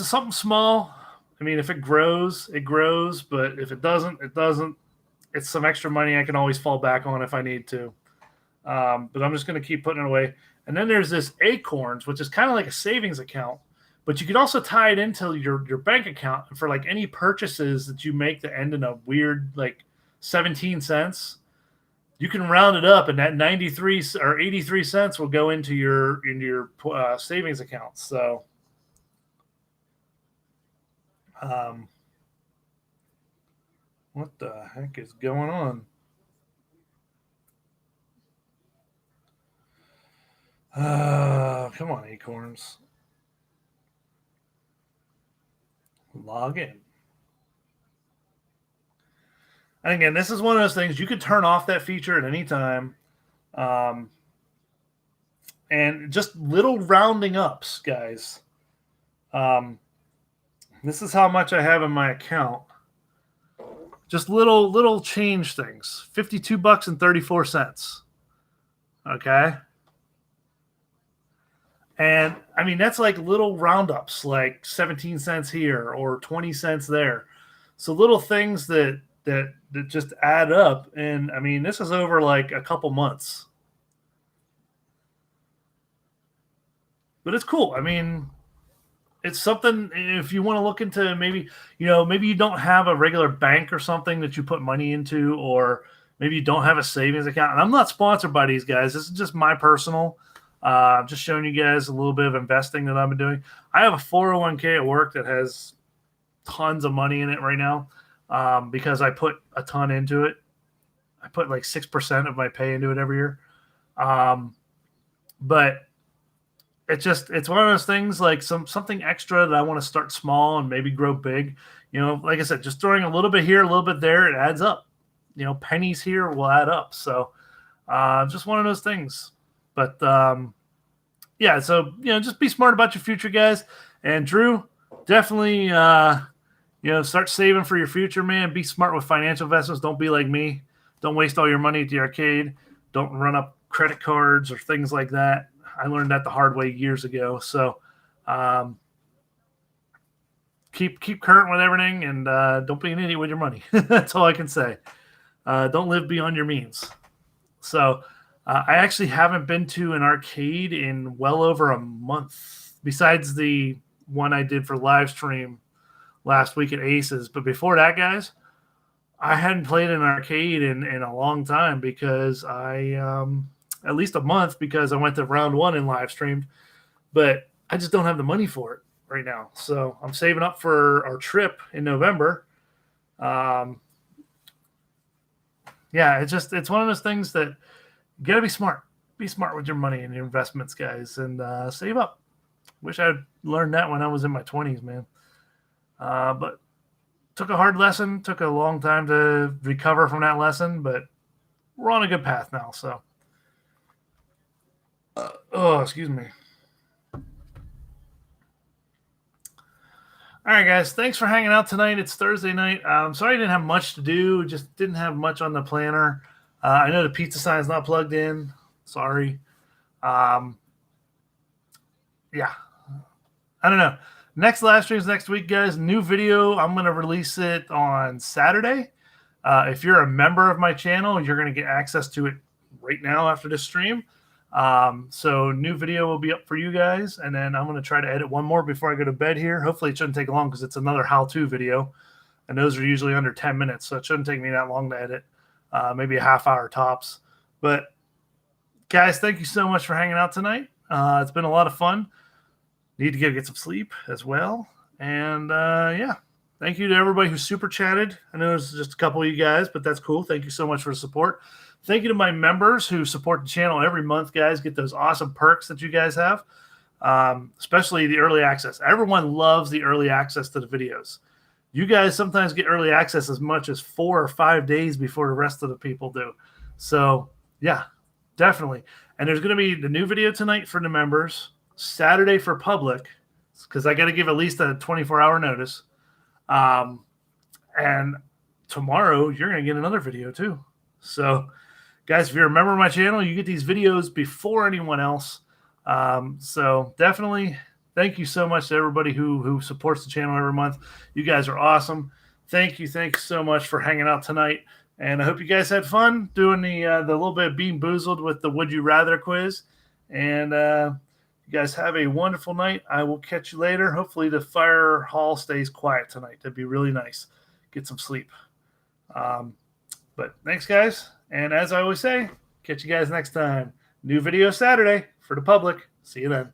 something small. I mean, if it grows, it grows. But if it doesn't, it doesn't. It's some extra money I can always fall back on if I need to. But I'm just going to keep putting it away. And then there's this Acorns, which is kind of like a savings account. But you can also tie it into your bank account for like any purchases that you make that end in a weird like 17 cents. You can round it up, and that 93 or 83 cents will go into your savings account. So, what the heck is going on? Come on, Acorns. Log in. And again, this is one of those things you could turn off that feature at any time. And just little rounding ups, guys. This is how much I have in my account. Just little change things. $52 and 34 cents. Okay. And I mean, that's like little roundups, like 17 cents here or 20 cents there. So little things that just add up. And I mean, this is over like a couple months. But it's cool. I mean, it's something if you want to look into maybe you don't have a regular bank or something that you put money into, or maybe you don't have a savings account. And I'm not sponsored by these guys. This is just my personal. Just showing you guys a little bit of investing that I've been doing. I have a 401k at work that has tons of money in it right now because I put a ton into it. I put like 6% of my pay into it every year. But it's one of those things like something extra that I want to start small and maybe grow big. Like I said, just throwing a little bit here, a little bit there, it adds up. Pennies here will add up. So just one of those things. But yeah, so just be smart about your future, guys. And Drew, definitely start saving for your future, man. Be smart with financial investments. Don't be like me. Don't waste all your money at the arcade. Don't run up credit cards or things like that. I learned that the hard way years ago. So keep current with everything, and don't be an idiot with your money. That's all I can say. Don't live beyond your means. So I actually haven't been to an arcade in well over a month, besides the one I did for live stream last week at Aces. But before that, guys, I hadn't played an arcade in a long time because at least a month, because I went to round one and live streamed, but I just don't have the money for it right now. So I'm saving up for our trip in November. Yeah, it's one of those things that you got to be smart. Be smart with your money and your investments, guys, and save up. Wish I'd learned that when I was in my 20s, man. But took a hard lesson. Took a long time to recover from that lesson, but we're on a good path now. So, excuse me. All right, guys. Thanks for hanging out tonight. It's Thursday night. Sorry I didn't have much to do. Just didn't have much on the planner. I know the pizza sign is not plugged in. Sorry. Um, yeah. I don't know. Next live streams next week, guys. New video. I'm going to release it on Saturday. If you're a member of my channel, you're going to get access to it right now after this stream. So new video will be up for you guys, and then I'm going to try to edit one more before I go to bed here. Hopefully it shouldn't take long because it's another how-to video, and those are usually under 10 minutes, so it shouldn't take me that long to edit. Maybe a half hour tops. But guys, thank you so much for hanging out tonight. It's been a lot of fun. Need to get some sleep as well. And yeah, thank you to everybody who super chatted. I know there's just a couple of you guys, but that's cool. Thank you so much for the support. Thank you to my members who support the channel every month, guys. Get those awesome perks that you guys have, especially the early access. Everyone loves the early access to the videos. You guys sometimes get early access as much as 4 or 5 days before the rest of the people do. So, yeah, definitely. And there's going to be the new video tonight for the members, Saturday for public, because I got to give at least a 24-hour notice. And tomorrow, you're going to get another video too. So, guys, if you're a member of my channel, you get these videos before anyone else. So definitely thank you so much to everybody who supports the channel every month. You guys are awesome. Thank you so much for hanging out tonight. And I hope you guys had fun doing the little bit of Bean Boozled with the Would You Rather quiz. And you guys have a wonderful night. I will catch you later. Hopefully the fire hall stays quiet tonight. That'd be really nice. Get some sleep. But thanks, guys. And as I always say, catch you guys next time. New video Saturday for the public. See you then.